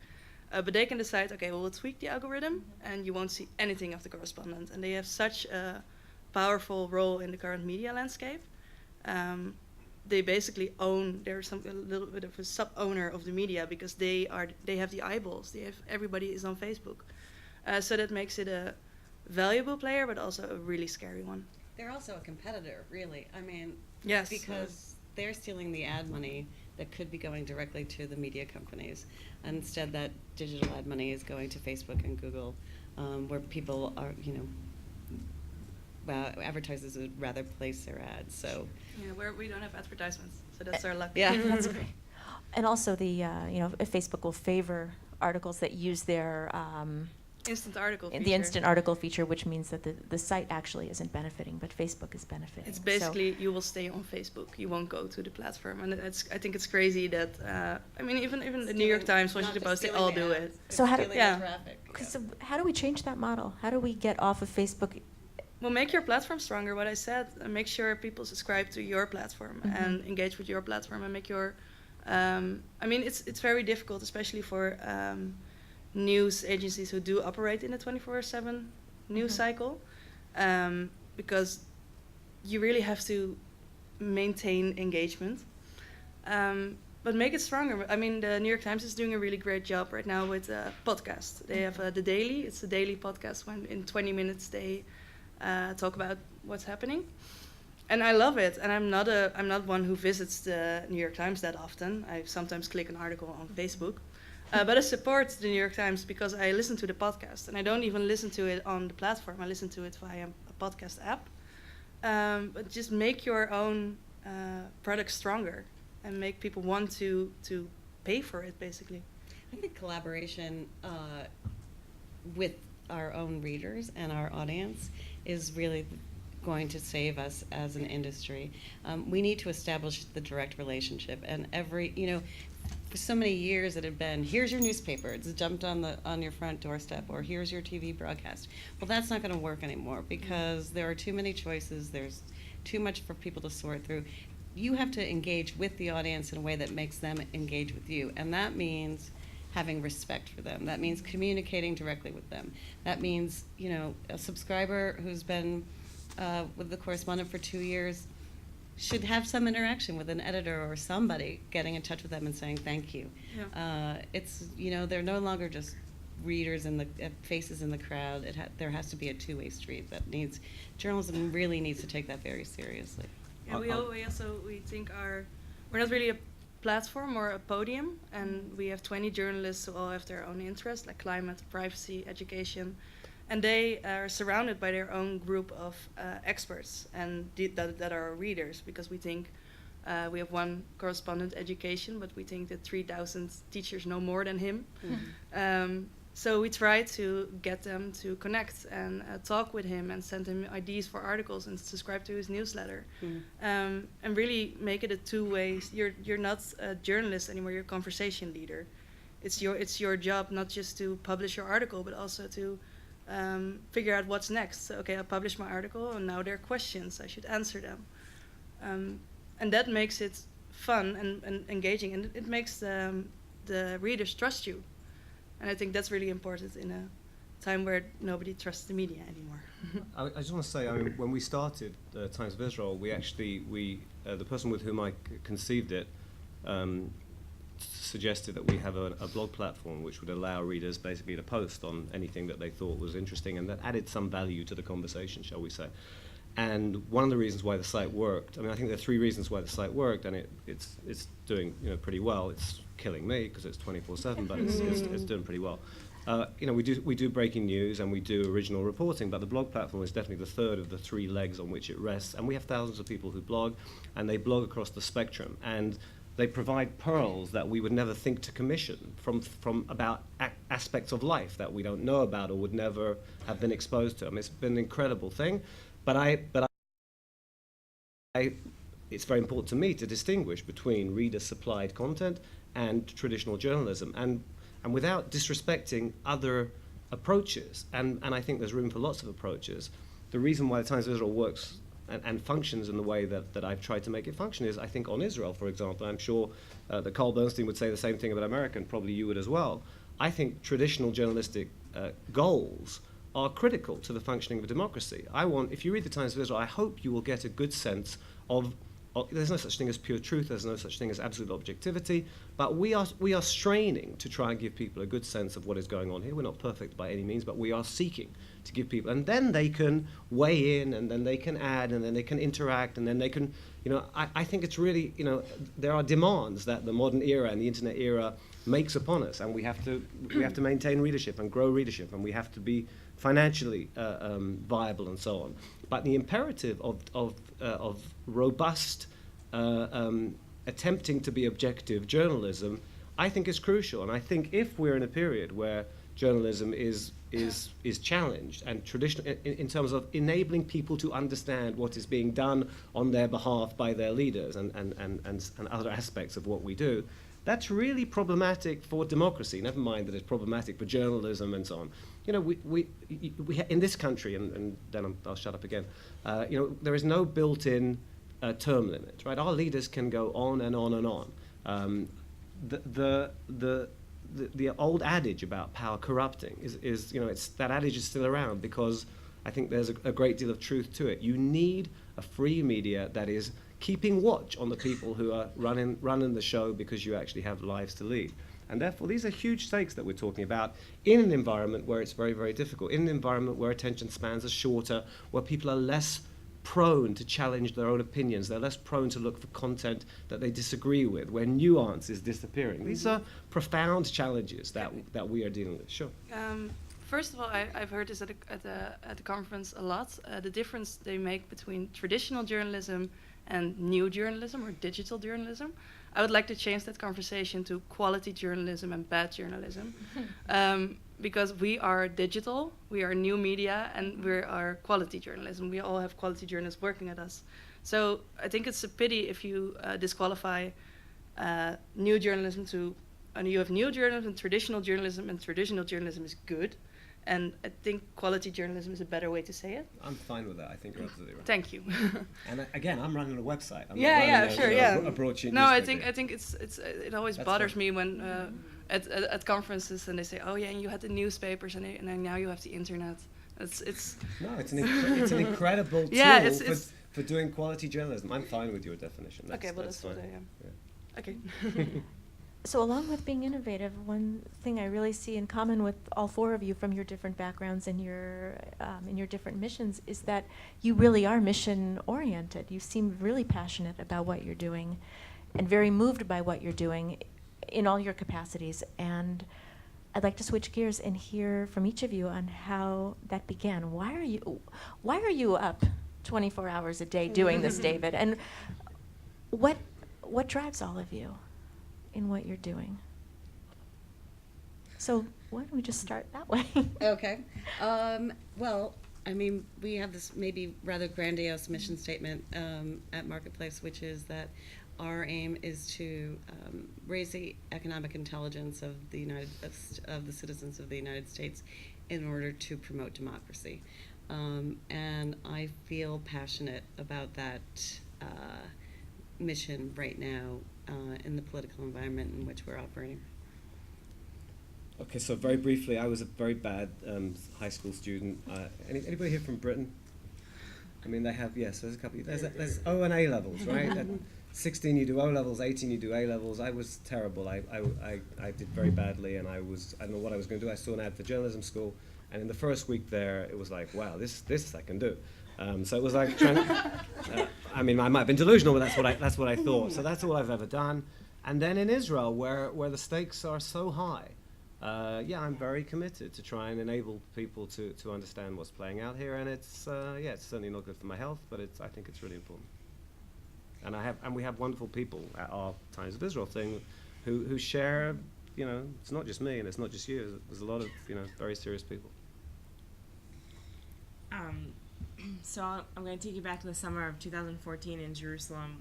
but they can decide, okay, well, we'll tweak the algorithm and you won't see anything of the correspondent. And they have such a powerful role in the current media landscape. They basically they're a little bit of a sub-owner of the media because they have the eyeballs. Everybody is on Facebook. So that makes it a valuable player, but also a really scary one. They're also a competitor, really. I mean, yes, because they're stealing the ad money that could be going directly to the media companies. And instead, that digital ad money is going to Facebook and Google, where people are, advertisers would rather place their ads. So yeah, we don't have advertisements, so that's our luck. Yeah, That's great. And also if Facebook will favor articles that use their Instant article the feature. instant article feature, which means that the site actually isn't benefiting, but Facebook is benefiting. It's So- basically you will stay on Facebook. You won't go to the platform, and I think it's crazy that even the New York Times, Washington Post, they all do it. So how do- Yeah. So how do we change that model? How do we get off of Facebook? Well, make your platform stronger. What I said, make sure people subscribe to your platform and engage with your platform, and make your. It's very difficult, especially for news agencies who do operate in a 24/7 news cycle, because you really have to maintain engagement, but make it stronger. I mean, the New York Times is doing a really great job right now with a podcast. They have The Daily. It's a daily podcast when in 20 minutes they talk about what's happening. And I love it. And I'm not one who visits the New York Times that often. I sometimes click an article on Facebook. But I support the New York Times because I listen to the podcast. And I don't even listen to it on the platform. I listen to it via a podcast app. But just make your own product stronger and make people want to pay for it, basically. I think collaboration with our own readers and our audience is really going to save us as an industry. We need to establish the direct relationship, and for so many years it had been, here's your newspaper, it's jumped on your front doorstep, or here's your TV broadcast. Well, that's not going to work anymore because there are too many choices, there's too much for people to sort through. You have to engage with the audience in a way that makes them engage with you, and that means having respect for them. That means communicating directly with them. That means, a subscriber who's been with the correspondent for 2 years should have some interaction with an editor or somebody getting in touch with them and saying thank you. Yeah. They're no longer just readers and the faces in the crowd. There has to be a two-way street. Journalism really needs to take that very seriously. Yeah, we think we're not really a platform or a podium, and we have 20 journalists who all have their own interests, like climate, privacy, education, and they are surrounded by their own group of experts and that are readers, because we think we have one correspondent, education, but we think that 3,000 teachers know more than him. So we try to get them to connect and talk with him and send him ideas for articles and subscribe to his newsletter, and really make it a two-way. You're not a journalist anymore. You're a conversation leader. It's your job not just to publish your article, but also to figure out what's next. So, okay, I published my article, and now there are questions. I should answer them, and that makes it fun and engaging, and it makes the readers trust you. And I think that's really important in a time where nobody trusts the media anymore. I just want to say, when we started Times of Israel, the person with whom I conceived it suggested that we have a blog platform which would allow readers basically to post on anything that they thought was interesting, and that added some value to the conversation, shall we say. And one of the reasons why the site worked, I think there are 3 reasons why the site worked, and it's doing pretty well. It's killing me because it's 24/7, but it's doing pretty well. We do breaking news and we do original reporting, but the blog platform is definitely the third of the 3 legs on which it rests. And we have thousands of people who blog, and they blog across the spectrum, and they provide pearls that we would never think to commission from about aspects of life that we don't know about or would never have been exposed to. It's been an incredible thing. But it's very important to me to distinguish between reader-supplied content and traditional journalism, and without disrespecting other approaches. And I think there's room for lots of approaches. The reason why the Times of Israel works and functions in the way that I've tried to make it function is, I think, on Israel, for example. I'm sure that Carl Bernstein would say the same thing about America, and probably you would as well. I think traditional journalistic goals are critical to the functioning of a democracy. If you read the Times of Israel, I hope you will get a good sense of there's no such thing as pure truth, there's no such thing as absolute objectivity, but we are straining to try and give people a good sense of what is going on here. We're not perfect by any means, but we are seeking to give people, and then they can weigh in, and then they can add, and then they can interact, and then they can, I think it's really, there are demands that the modern era and the internet era makes upon us, and we have to maintain readership and grow readership, and we have to be financially viable and so on. But the imperative of robust attempting to be objective journalism, I think is crucial. And I think if we're in a period where journalism is challenged and traditional in terms of enabling people to understand what is being done on their behalf by their leaders and other aspects of what we do, that's really problematic for democracy. Never mind that it's problematic for journalism and so on. You know, we in this country, and then I'll shut up again. You know, there is no built-in term limit, right? Our leaders can go on and on and on. The old adage about power corrupting is you know, that adage is still around because I think there's a great deal of truth to it. You need a free media that is keeping watch on the people who are running the show because you actually have lives to lead. And therefore, these are huge stakes that we're talking about in an environment where it's very, very difficult, in an environment where attention spans are shorter, where people are less prone to challenge their own opinions. They're less prone to look for content that they disagree with, where nuance is disappearing. These are profound challenges that we are dealing with. Sure. First of all, I've heard this at the conference a lot. The difference they make between traditional journalism and new journalism or digital journalism. I would like to change that conversation to quality journalism and bad journalism. Because we are digital, we are new media, and we are quality journalism. We all have quality journalists working at us. So I think it's a pity if you disqualify new journalism and you have new journalism and traditional journalism is good. And I think quality journalism is a better way to say it. I'm fine with that. I think you're absolutely right. Thank you. And again, I'm running a website. I'm sure. a broadsheet No, I newspaper. think it always That's bothers fine. me when at conferences and they say, oh yeah, and you had the newspapers and then now you have the internet. It's No, it's an incredible tool Yeah, for doing quality journalism. I'm fine with your definition. okay. Well, that's what fine. I am. Yeah. Okay. So along with being innovative, one thing I really see in common with all four of you from your different backgrounds and your in your different missions is that you really are mission oriented. You seem really passionate about what you're doing and very moved by what you're doing in all your capacities. And I'd like to switch gears and hear from each of you on how that began. Why are you up 24 hours a day doing this, David? And what drives all of you in what you're doing? So why don't we just start that way? Okay. Well, I mean, we have this maybe rather grandiose mission statement at Marketplace, which is that our aim is to raise the economic intelligence of the citizens of the United States in order to promote democracy. And I feel passionate about that mission right now in the political environment in which we're operating. Okay, so very briefly, I was a very bad high school student. Anybody here from Britain? I mean, they have, yes, there's a couple. There's O and A levels, right? At 16 you do O levels, 18 you do A levels. I was terrible. I did very badly, and I don't know what I was going to do. I saw an ad for journalism school, and in the first week there, it was like, wow, this I can do. So it was like trying to, I mean, I might have been delusional, but that's what I thought. So that's all I've ever done. And then in Israel, where the stakes are so high, I'm very committed to try and enable people to understand what's playing out here. And it's certainly not good for my health, but I think it's really important. And we have wonderful people at our Times of Israel thing who share, it's not just me and it's not just you. There's a lot of, very serious people. So I'm going to take you back to the summer of 2014 in Jerusalem.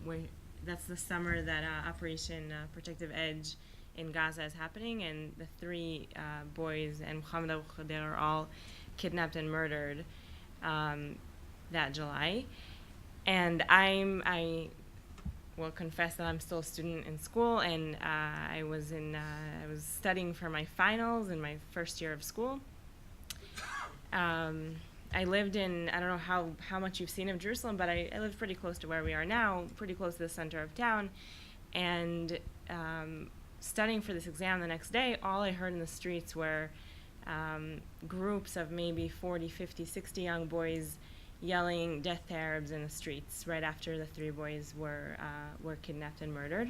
That's the summer that Operation Protective Edge in Gaza is happening, and the three boys and Muhammad Abu Khadir are all kidnapped and murdered that July. And I will confess that I'm still a student in school, and I was studying for my finals in my first year of school. I lived in, I don't know how much you've seen of Jerusalem, but I lived pretty close to where we are now, pretty close to the center of town. And studying for this exam the next day, all I heard in the streets were groups of maybe 40, 50, 60 young boys yelling death to Arabs in the streets right after the three boys were kidnapped and murdered.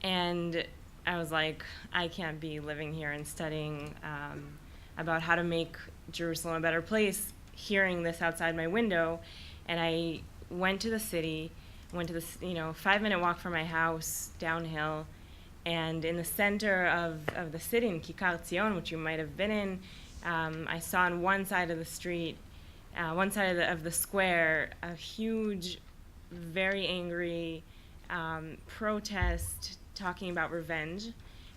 And I was like, I can't be living here and studying about how to make Jerusalem a better place, hearing this outside my window. And I went to the city, Went to this, 5-minute walk from my house downhill, and in the center of the city, in Kikar Tzion, which you might have been in, I saw on one side of the street, one side of the square, a huge, very angry protest talking about revenge,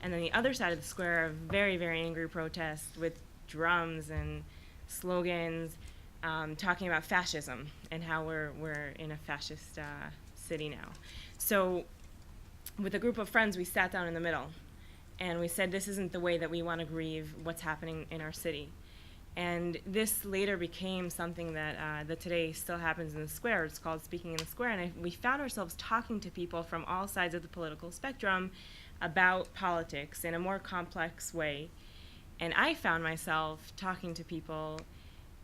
and then the other side of the square, a very, very angry protest with drums and slogans talking about fascism and how we're in a fascist city now. So with a group of friends, we sat down in the middle, and we said, this isn't the way that we want to grieve what's happening in our city. And this later became something that today still happens in the square. It's called Speaking in the Square, and we found ourselves talking to people from all sides of the political spectrum about politics in a more complex way. And I found myself talking to people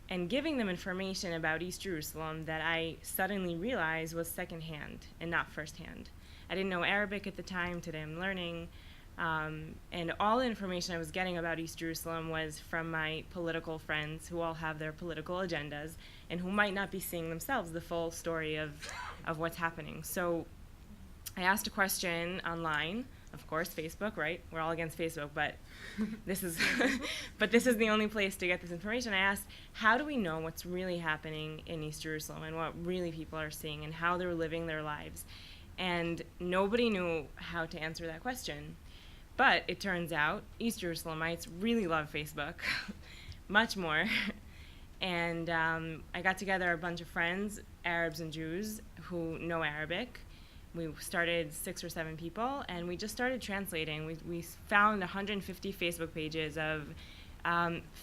and giving them information about East Jerusalem that I suddenly realized was secondhand and not firsthand. I didn't know Arabic at the time. Today I'm learning. And all the information I was getting about East Jerusalem was from my political friends who all have their political agendas and who might not be seeing themselves the full story of what's happening. So I asked a question online, of course, Facebook, right? We're all against Facebook, but this is the only place to get this information. I asked, how do we know what's really happening in East Jerusalem and what really people are seeing and how they're living their lives? And nobody knew how to answer that question. But it turns out East Jerusalemites really love Facebook, much more. And I got together a bunch of friends, Arabs and Jews, who know Arabic. We started 6 or 7 people, and we just started translating. We found 150 Facebook pages of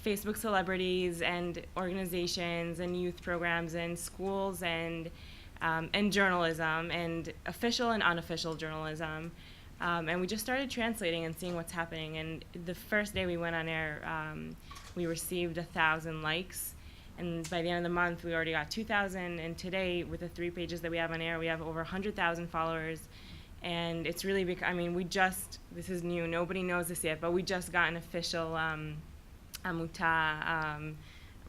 Facebook celebrities and organizations and youth programs and schools and journalism and official and unofficial journalism. And we just started translating and seeing what's happening. And the first day we went on air, we received 1,000 likes. And by the end of the month, we already got 2,000. And today, with the 3 pages that we have on air, we have over 100,000 followers. And it's really big. I mean, this is new. Nobody knows this yet, but we just got an official Amuta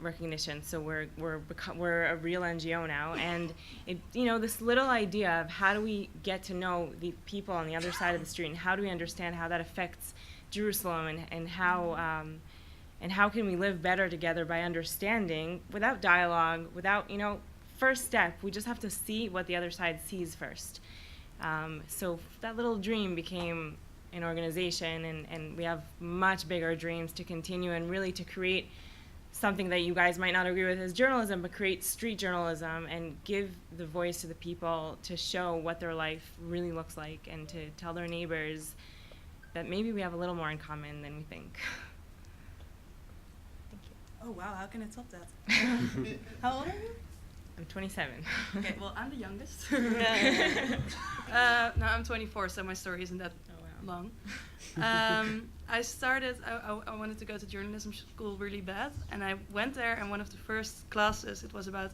recognition. So we're a real NGO now. And this little idea of how do we get to know the people on the other side of the street, and how do we understand how that affects Jerusalem, and how can we live better together by understanding without dialogue, without, first step, we just have to see what the other side sees first. So that little dream became an organization, and we have much bigger dreams to continue and really to create something that you guys might not agree with as journalism, but create street journalism and give the voice to the people to show what their life really looks like and to tell their neighbors that maybe we have a little more in common than we think. Oh wow, how can I top that? How old are you? I'm 27. Okay, well, I'm the youngest. No, I'm 24, so my story isn't that long. I wanted to go to journalism school really bad, and I went there, and one of the first classes, it was about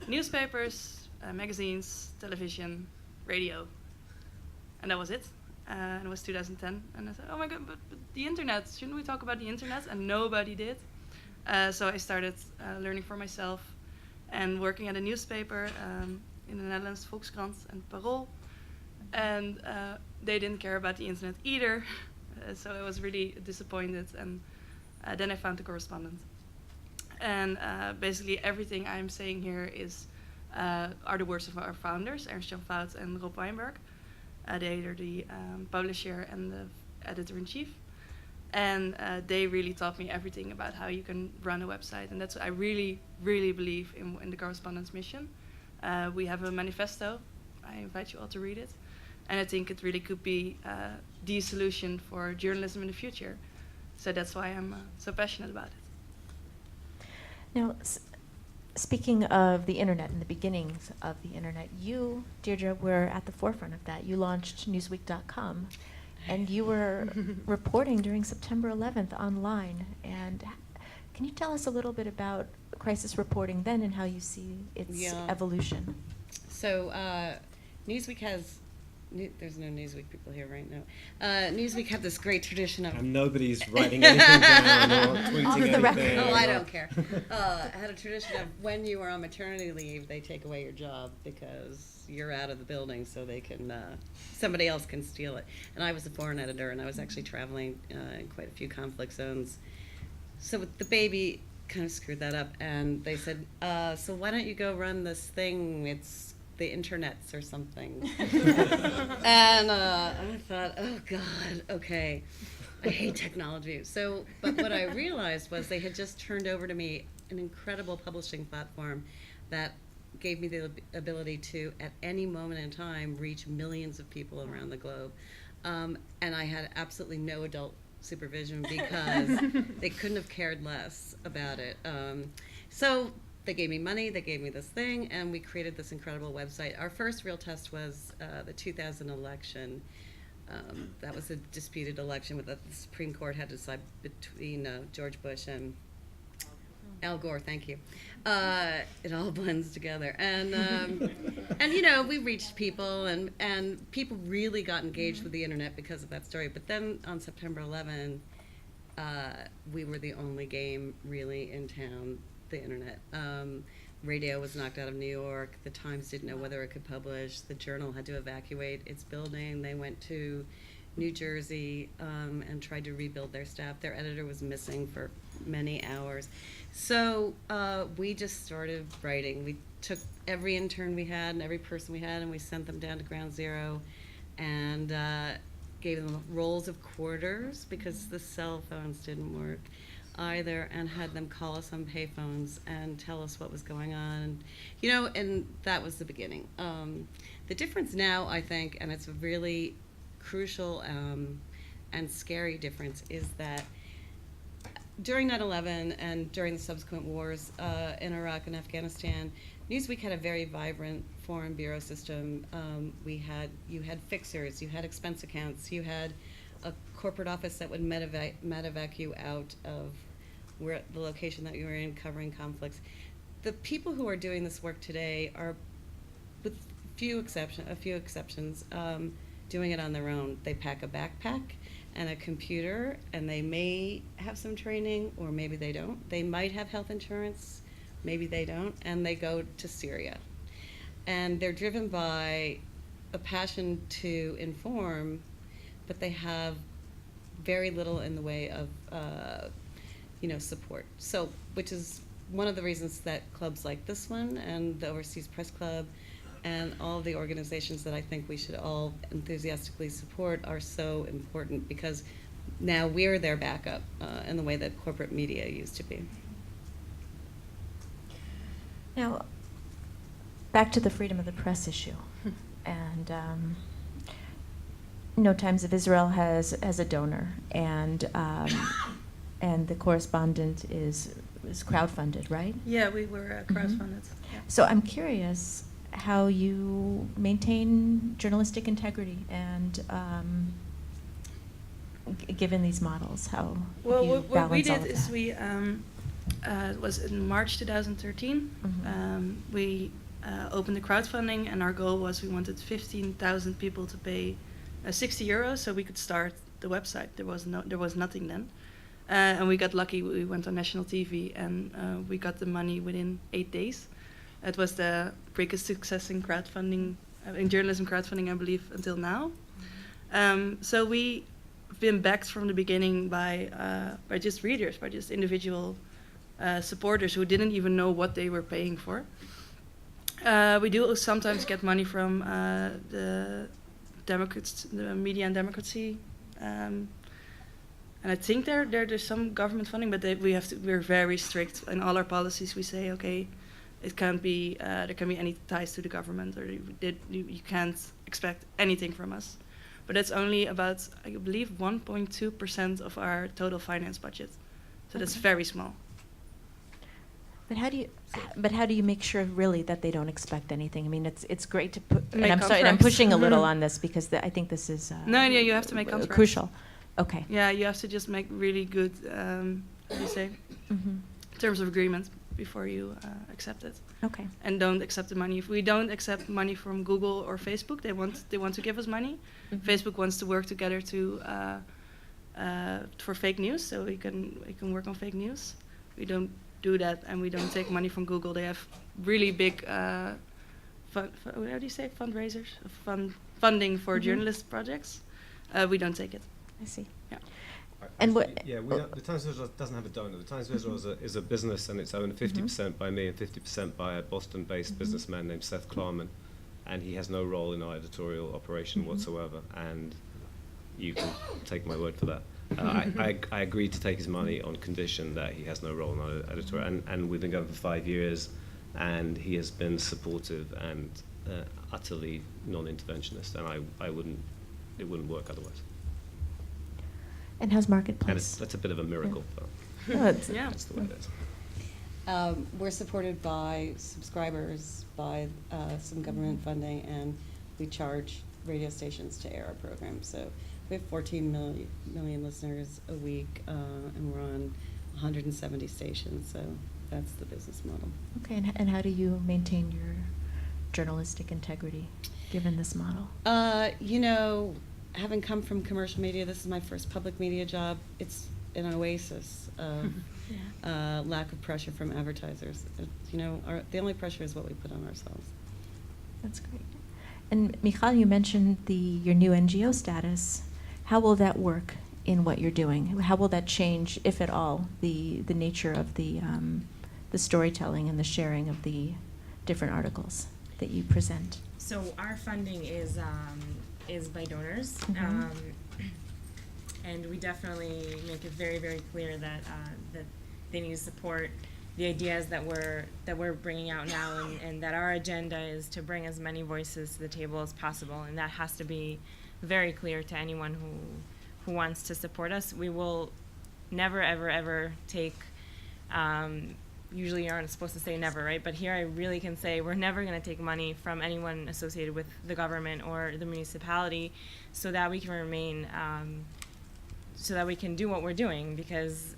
newspapers, magazines, television, radio, and that was it. And it was 2010, and I said, oh my god, but the internet, shouldn't we talk about the internet? And nobody did. So I started learning for myself and working at a newspaper in the Netherlands, Volkskrant and Parool. And they didn't care about the internet either, so I was really disappointed. And then I found The Correspondent. And basically everything I'm saying here are the words of our founders, Ernst Jan Fout and Rob Weinberg. They are the publisher and the editor-in-chief. And they really taught me everything about how you can run a website. And that's what I really, really believe in The Correspondent's mission. We have a manifesto. I invite you all to read it. And I think it really could be the solution for journalism in the future. So that's why I'm so passionate about it. Now, speaking of the internet and the beginnings of the internet, you, Deirdre, were at the forefront of that. You launched Newsweek.com. And you were reporting during September 11th online. And can you tell us a little bit about crisis reporting then and how you see its evolution? So Newsweek has There's no Newsweek people here right now. Newsweek had this great tradition of. And nobody's writing anything down or tweeting Off the anything. record. Oh, I or- don't care. Had a tradition of when you were on maternity leave, they take away your job because you're out of the building, so they can somebody else can steal it. And I was a foreign editor, and I was actually traveling in quite a few conflict zones. So with the baby kind of screwed that up, and they said, "So why don't you go run this thing? It's the internets or something." And I thought, oh God, okay, I hate technology. So, but what I realized was they had just turned over to me an incredible publishing platform that gave me the ability to, at any moment in time, reach millions of people around the globe. And I had absolutely no adult supervision because they couldn't have cared less about it. So they gave me money, they gave me this thing, and we created this incredible website. Our first real test was the 2000 election. That was a disputed election with the Supreme Court had to decide between George Bush and Al Gore. Thank you. It all blends together, and you know, we reached people, and people really got engaged with the internet because of that story. But then on September 11, we were the only game really in town. The internet. Radio was knocked out of New York. The Times didn't know whether it could publish. The Journal had to evacuate its building. They went to New Jersey and tried to rebuild their staff. Their editor was missing for many hours. So we just started writing. We took every intern we had and every person we had, and we sent them down to Ground Zero and gave them rolls of quarters because the cell phones didn't work either, and had them call us on payphones and tell us what was going on. And, you know, and that was the beginning. The difference now, I think, and it's a really crucial and scary difference, is that during 9/11 and during the subsequent wars in Iraq and Afghanistan, Newsweek had a very vibrant foreign bureau system. You had fixers, you had expense accounts, you had a corporate office that would medevac you out of where the location that you were in, covering conflicts. The people who are doing this work today are, with a few exceptions, doing it on their own. They pack a backpack and a computer, and they may have some training, or maybe they don't. They might have health insurance, maybe they don't, and they go to Syria. And they're driven by a passion to inform, but they have very little in the way of support. So, which is one of the reasons that clubs like this one and the Overseas Press Club and all the organizations that I think we should all enthusiastically support are so important, because now we're their backup in the way that corporate media used to be. Now, back to the freedom of the press issue. And Times of Israel has a donor, and the correspondent is crowdfunded, right? Yeah, we were crowdfunded. Yeah. So I'm curious how you maintain journalistic integrity and given these models, how Well, you what we balance all did of is that? we it was in March 2013. We opened the crowdfunding, and our goal was we wanted 15,000 people to pay €60 so we could start the website. There was nothing then, and we got lucky. We went on national TV, and we got the money within 8 days. It was the biggest success in crowdfunding, in journalism crowdfunding, I believe, until now. So we've been backed from the beginning by just readers, by just individual supporters who didn't even know what they were paying for. We do sometimes get money from the Democrats, the Media and Democracy, and I think there's some government funding, but we're very strict in all our policies. We say, okay, it can't be there can be any ties to the government, or you can't expect anything from us. But that's only about, I believe, 1.2% of our total finance budget, so that's very small. But how do you make sure really that they don't expect anything? I mean, it's great to put. And Make I'm sorry, and I'm contracts. pushing a little on this because I think this is You have to make contracts. crucial. Okay. Yeah, you have to just make really good, how do you say, terms of agreement. before you accept it. Okay. And don't accept the money. If we don't accept money from Google or Facebook, they want to give us money. Facebook wants to work together to for fake news, so we can work on fake news. We don't do that, and we don't take money from Google. They have really big how do you say, fundraisers, funding for journalist projects. We don't take it. I see. Yeah. And what? Yeah, the Times of Israel doesn't have a donor. The Times of Israel is a business, and it's owned 50% by me and 50% by a Boston-based businessman named Seth Klarman, and he has no role in our editorial operation whatsoever. And you can take my word for that. I agreed to take his money on condition that he has no role in our editorial, and we've been going for 5 years, and he has been supportive and utterly non-interventionist, and it wouldn't work otherwise. And how's And Marketplace? that's a bit of a miracle, but Oh, it's- Yeah. that's the way it is. We're supported by subscribers, by some government funding, and we charge radio stations to air our program. So we have 14 million listeners a week, and we're on 170 stations. So that's the business model. Okay, and how do you maintain your journalistic integrity given this model? Having come from commercial media, this is my first public media job. It's an oasis of lack of pressure from advertisers. The only pressure is what we put on ourselves. That's great. And Michal, you mentioned your new NGO status. How will that work in what you're doing? How will that change, if at all, the nature of the storytelling and the sharing of the different articles that you present? So our funding is by donors, and we definitely make it very, very clear that that they need to support the ideas that we're bringing out now, and that our agenda is to bring as many voices to the table as possible, and that has to be very clear to anyone who wants to support us. We will never, ever, ever take. Usually you aren't supposed to say never, right? But here I really can say we're never going to take money from anyone associated with the government or the municipality, so that we can remain, so that we can do what we're doing, because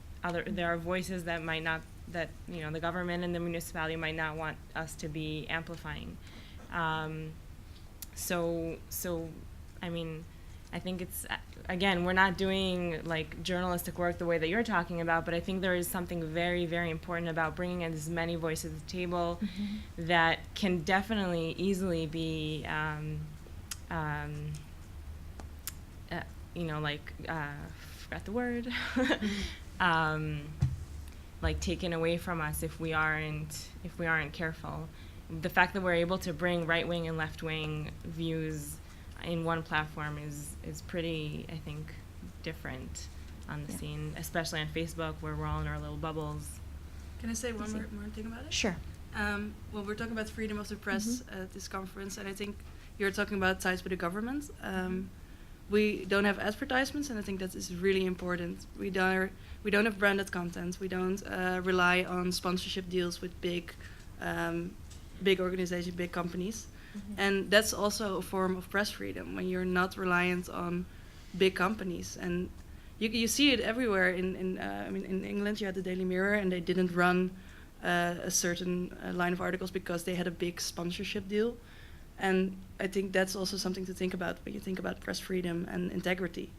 there are voices that might not, that the government and the municipality might not want us to be amplifying. So I mean, I think it's, again, we're not doing like journalistic work the way that you're talking about, but I think there is something very, very important about bringing in as many voices to the table that can definitely easily be, forgot the word, like taken away from us if we aren't careful. The fact that we're able to bring right-wing and left-wing views in one platform is pretty, I think, different on the scene, especially on Facebook, where we're all in our little bubbles. Can I say one more thing about it? Sure. Well, we're talking about freedom of the press at this conference, and I think you're talking about ties with the government. We don't have advertisements, and I think that is really important. We don't have branded content. We don't rely on sponsorship deals with big organizations, big companies. And that's also a form of press freedom, when you're not reliant on big companies. And you see it everywhere. In England, you had the Daily Mirror, and they didn't run a certain line of articles because they had a big sponsorship deal. And I think that's also something to think about when you think about press freedom and integrity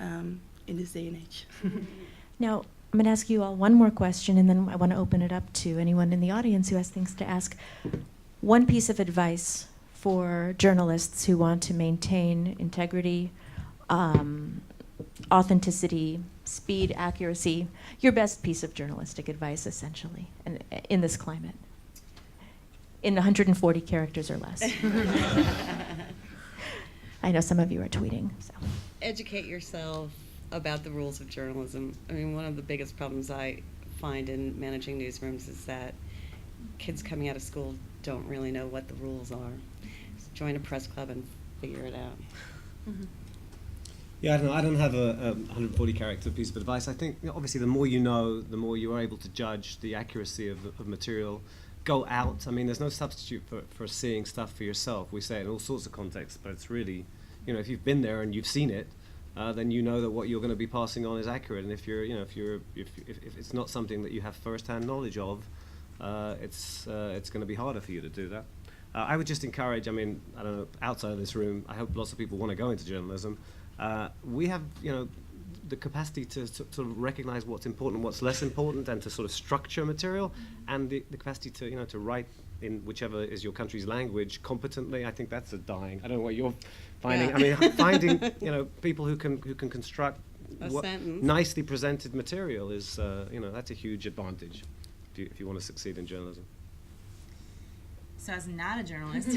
in this day and age. Now, I'm going to ask you all one more question, and then I want to open it up to anyone in the audience who has things to ask. One piece of advice for journalists who want to maintain integrity, authenticity, speed, accuracy, your best piece of journalistic advice, essentially, in this climate, in 140 characters or less. I know some of you are tweeting. So. Educate yourself about the rules of journalism. I mean, one of the biggest problems I find in managing newsrooms is that kids coming out of school don't really know what the rules are. So join a press club and figure it out. Yeah, I don't have a 140 character piece of advice. I think obviously the more you know, the more you are able to judge the accuracy of material. Go out. I mean, there's no substitute for seeing stuff for yourself. We say it in all sorts of contexts, but it's really, if you've been there and you've seen it, then you know that what you're going to be passing on is accurate. And if it's not something that you have first-hand knowledge of, it's going to be harder for you to do that. I would just encourage, I mean, I don't know, outside of this room, I hope lots of people want to go into journalism. We have, the capacity to sort of recognize what's important, what's less important, and to sort of structure material, and the capacity to, to write in whichever is your country's language competently. I think that's a dying. I don't know what you're finding. Yeah. I mean, finding, people who can construct A sentence. nicely presented material is, that's a huge advantage if you want to succeed in journalism. So as not a journalist,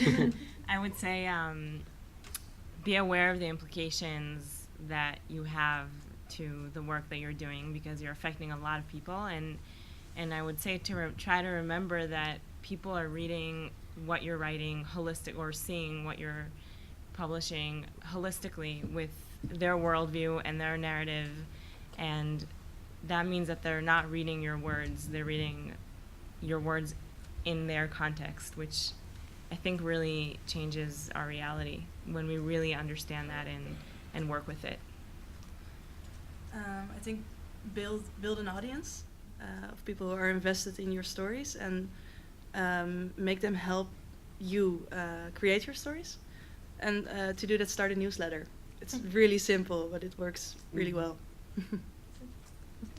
I would say be aware of the implications that you have to the work that you're doing, because you're affecting a lot of people. And I would say to try to remember that people are reading what you're writing holistic, or seeing what you're publishing holistically with their worldview and their narrative. And that means that they're not reading your words, they're reading your words in their context, which I think really changes our reality when we really understand that and work with it. I think build an audience of people who are invested in your stories, and make them help you create your stories. And to do that, start a newsletter. It's really simple, but it works really well.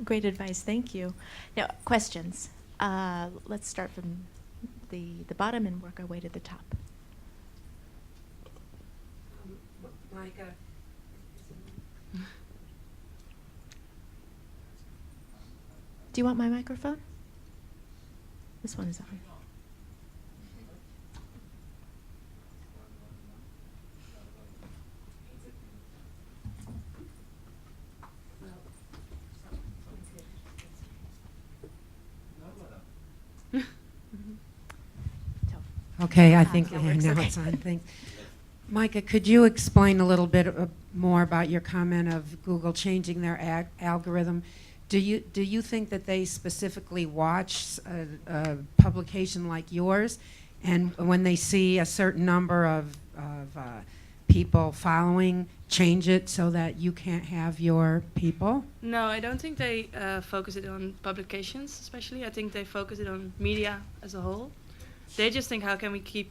Great advice, thank you. Now, questions. Let's start from the bottom and work our way to the top. Micah. Do you want my microphone? This one is on. Okay, I think that works, now okay. it's on. Thanks. Micah, could you explain a little bit more about your comment of Google changing their algorithm? Do you think that they specifically watch a publication like yours, and when they see a certain number of people following, change it so that you can't have your people? No, I don't think they focus it on publications especially. I think they focus it on media as a whole. They just think, how can we keep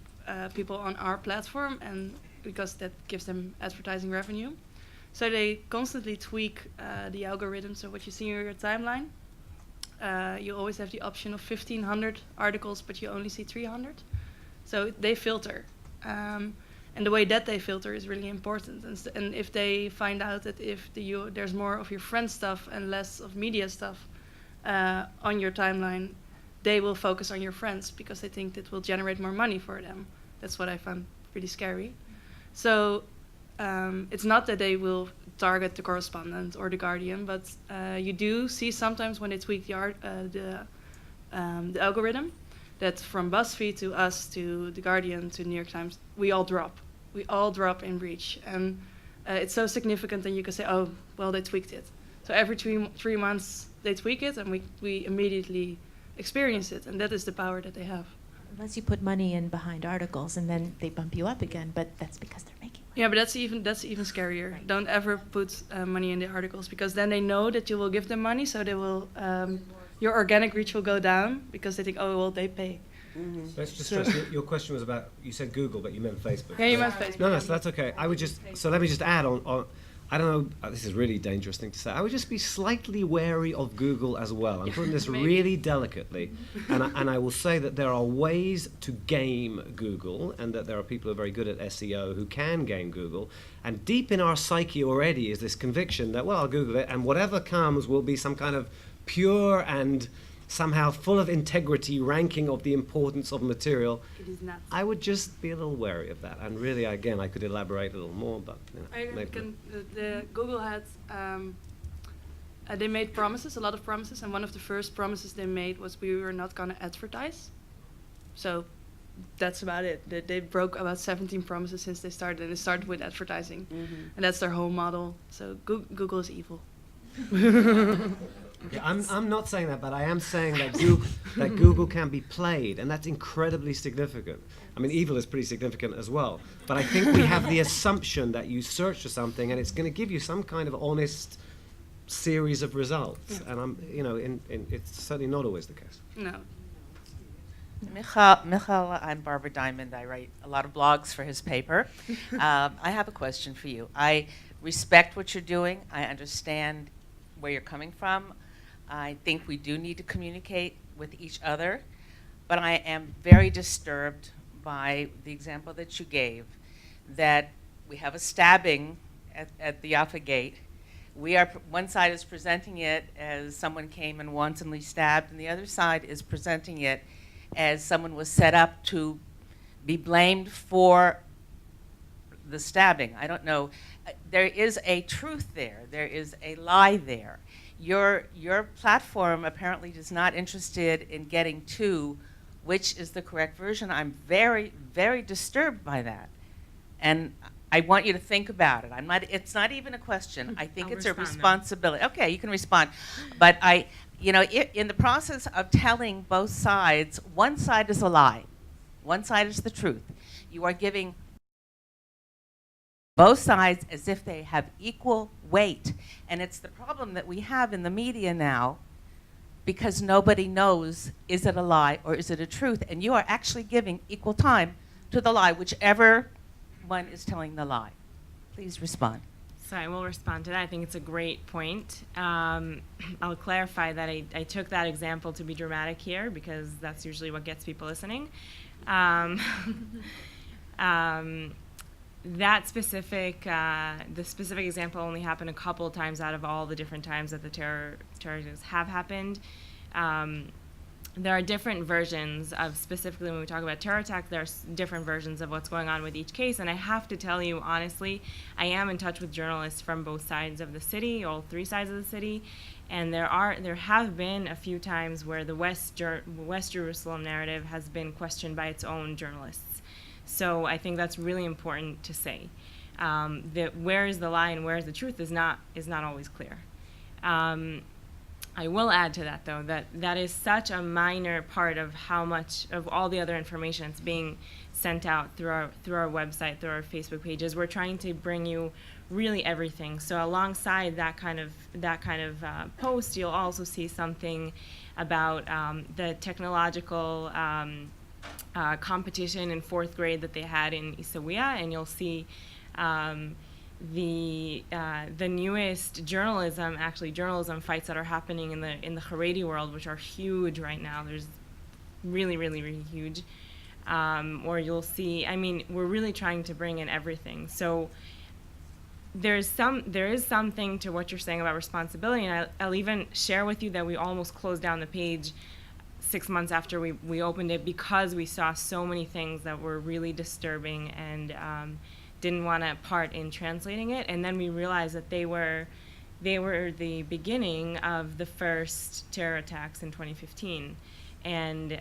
people on our platform, and because that gives them advertising revenue. So they constantly tweak the algorithm. So what you see in your timeline, you always have the option of 1,500 articles, but you only see 300. So they filter. And the way that they filter is really important. And if they find out that if there's more of your friend stuff and less of media stuff on your timeline, they will focus on your friends because they think that will generate more money for them. That's what I found pretty scary. So it's not that they will target the Correspondent or the Guardian, but you do see sometimes when they tweak the algorithm, that from BuzzFeed to us to the Guardian to New York Times, we all drop. We all drop in reach, and it's so significant that you can say, oh, well, they tweaked it. So every 3 months they tweak it, and we immediately experience it, and that is the power that they have. Unless you put money in behind articles, and then they bump you up again, but that's because they're making money. Yeah, but that's even scarier. Right. Don't ever put money in the articles, because then they know that you will give them money, so they will your organic reach will go down because they think, oh, well, they pay. Mm-hmm. Let's just stress your question was about, you said Google, but you meant Facebook. Yeah, you meant Facebook. No, so that's okay. So let me just add on I don't know, this is a really dangerous thing to say. I would just be slightly wary of Google as well. I'm putting this really delicately. And I will say that there are ways to game Google, and that there are people who are very good at SEO who can game Google. And deep in our psyche already is this conviction that, well, I'll Google it, and whatever comes will be some kind of pure and somehow full of integrity ranking of the importance of material. It is not. I would just be a little wary of that. And really, again, I could elaborate a little more, but maybe. Google had, they made promises, a lot of promises, and one of the first promises they made was we were not going to advertise. So that's about it. They broke about 17 promises since they started, and it started with advertising. Mm-hmm. And that's their whole model. So Google is evil. Yeah, I'm not saying that, but I am saying that Google can be played, and that's incredibly significant. I mean, evil is pretty significant as well. But I think we have the assumption that you search for something, and it's going to give you some kind of honest series of results. Yeah. And it's certainly not always the case. No. Michal, I'm Barbara Diamond. I write a lot of blogs for his paper. I have a question for you. I respect what you're doing. I understand where you're coming from. I think we do need to communicate with each other. But I am very disturbed by the example that you gave, that we have a stabbing at the Jaffa Gate. One side is presenting it as someone came and wantonly stabbed, and the other side is presenting it as someone was set up to be blamed for the stabbing. I don't know. There is a truth there. There is a lie there. Your platform apparently is not interested in getting to which is the correct version. I'm very, very disturbed by that. And I want you to think about it. It's not even a question. I think it's a responsibility. Okay, you can respond. But in the process of telling both sides, one side is a lie. One side is the truth. You are giving both sides as if they have equal weight. And it's the problem that we have in the media now, because nobody knows, is it a lie or is it a truth? And you are actually giving equal time to the lie, whichever one is telling the lie. Please respond. So I will respond to that. I think it's a great point. I'll clarify that I took that example to be dramatic here because that's usually what gets people listening. That specific, the specific example only happened a couple times out of all the different times that the terrorists have happened. There are different versions of, specifically when we talk about terror attacks, there are different versions of what's going on with each case. And I have to tell you, honestly, I am in touch with journalists from both sides of the city, all three sides of the city. And there have been a few times where the West Jerusalem narrative has been questioned by its own journalists. So I think that's really important to say. That where is the lie and where is the truth is not always clear. I will add to that, though, that is such a minor part of how much of all the other information that's being sent out through our website, through our Facebook pages. We're trying to bring you really everything. So alongside that kind of post, you'll also see something about the technological competition in 4th grade that they had in Isawiya, and you'll see the newest journalism fights that are happening in the Haredi world, which are huge right now. There's really, really, really huge. Or you'll see, we're really trying to bring in everything. So there is something to what you're saying about responsibility, and I'll even share with you that we almost closed down the page 6 months after we opened it because we saw so many things that were really disturbing and didn't want to part in translating it. And then we realized that they were the beginning of the first terror attacks in 2015. And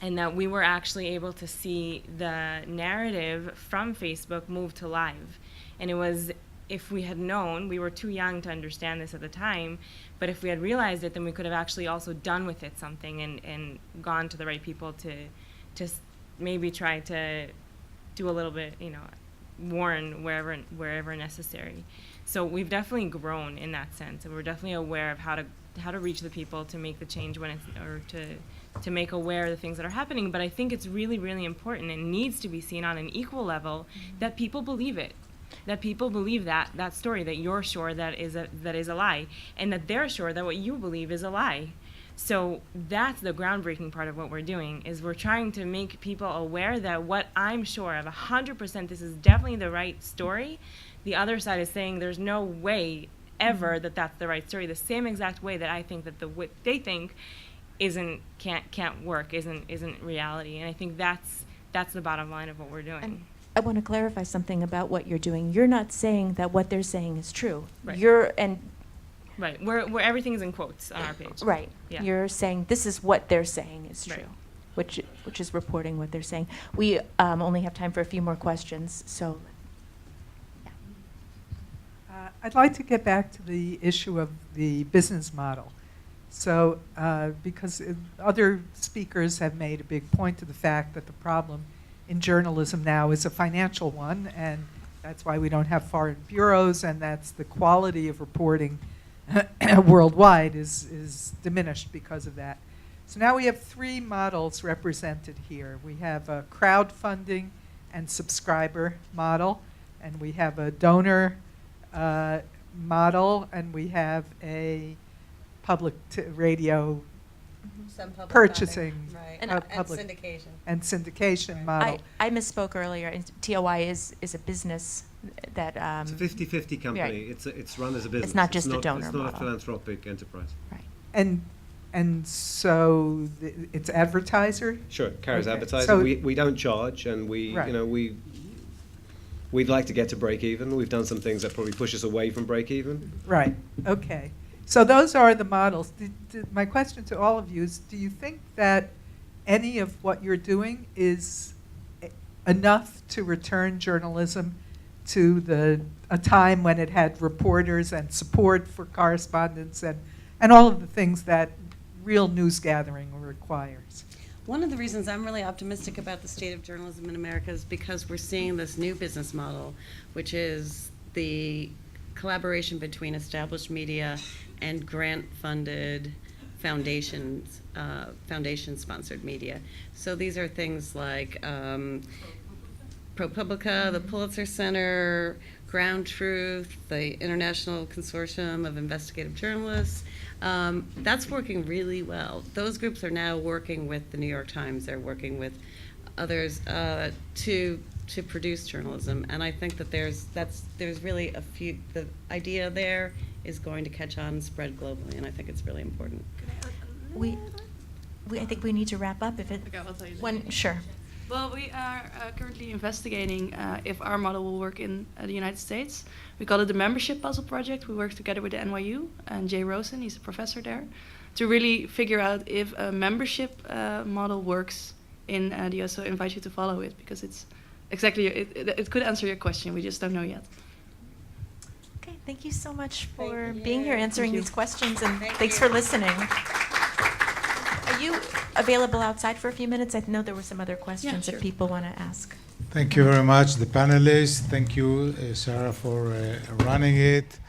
that we were actually able to see the narrative from Facebook move to live. And it was, if we had known, we were too young to understand this at the time, but if we had realized it, then we could have actually also done with it something and gone to the right people to maybe try to do a little bit, warn wherever necessary. So we've definitely grown in that sense, and we're definitely aware of how to reach the people to make the change when it's, or to make aware the things that are happening. But I think it's really, really important and needs to be seen on an equal level that people believe it. That people believe that story, that you're sure that is a lie, and that they're sure that what you believe is a lie. So that's the groundbreaking part of what we're doing, is we're trying to make people aware that what I'm sure of 100% this is definitely the right story. The other side is saying there's no way ever that that's the right story. The same exact way that I think that what they think can't work, isn't reality. And I think that's the bottom line of what we're doing. And I want to clarify something about what you're doing. You're not saying that what they're saying is true. Right. Right, where everything is in quotes on our page. Right. Yeah. You're saying this is what they're saying is true, right. which is reporting what they're saying. We only have time for a few more questions, so. Yeah. I'd like to get back to the issue of the business model. So, because other speakers have made a big point to the fact that the problem in journalism now is a financial one, and that's why we don't have foreign bureaus, and that's the quality of reporting worldwide is diminished because of that. So now we have three models represented here. We have a crowdfunding and subscriber model, and we have a donor model, and we have a public radio Some public purchasing funding, right. And- And public syndication. and syndication model. I misspoke earlier. and TOI is a business that, It's a 50-50 company. right. It's run as a business. not just a donor It's not model. a philanthropic enterprise. And so it's advertiser? Sure, carries Okay. advertising. So- We don't charge, and Right. we'd like to get to break even. We've done some things that probably push us away from break even. Right, okay. So those are the models. My question to all of you is, do you think that any of what you're doing is enough to return journalism to a time when it had reporters and support for correspondence and all of the things that real news gathering requires? One of the reasons I'm really optimistic about the state of journalism in America is because we're seeing this new business model, which is the collaboration between established media and grant-funded foundations, foundation-sponsored media. So these are things like ProPublica, the Pulitzer Center, Ground Truth, the International Consortium of Investigative Journalists. That's working really well. Those groups are now working with the New York Times. They're working with others to produce journalism, and I think that there's really the idea there is going to catch on and spread globally, and I think it's really important. I think we need to wrap up if it. Okay, I'll tell you. Sure. Well, we are currently investigating if our model will work in the United States. We call it the Membership Puzzle Project. We work together with the NYU and Jay Rosen, he's a professor there, to really figure out if a membership model works in the US. So I invite you to follow it because it's exactly, it could answer your question. We just don't know yet. Okay, thank you so much for Thank being here, you. answering Thank you. these questions, and Thank thanks you. for listening. Are you available outside for a few minutes? I know there were some other questions sure. that people want to ask. Thank you very much, the panelists. Thank you, Sarah, for running it.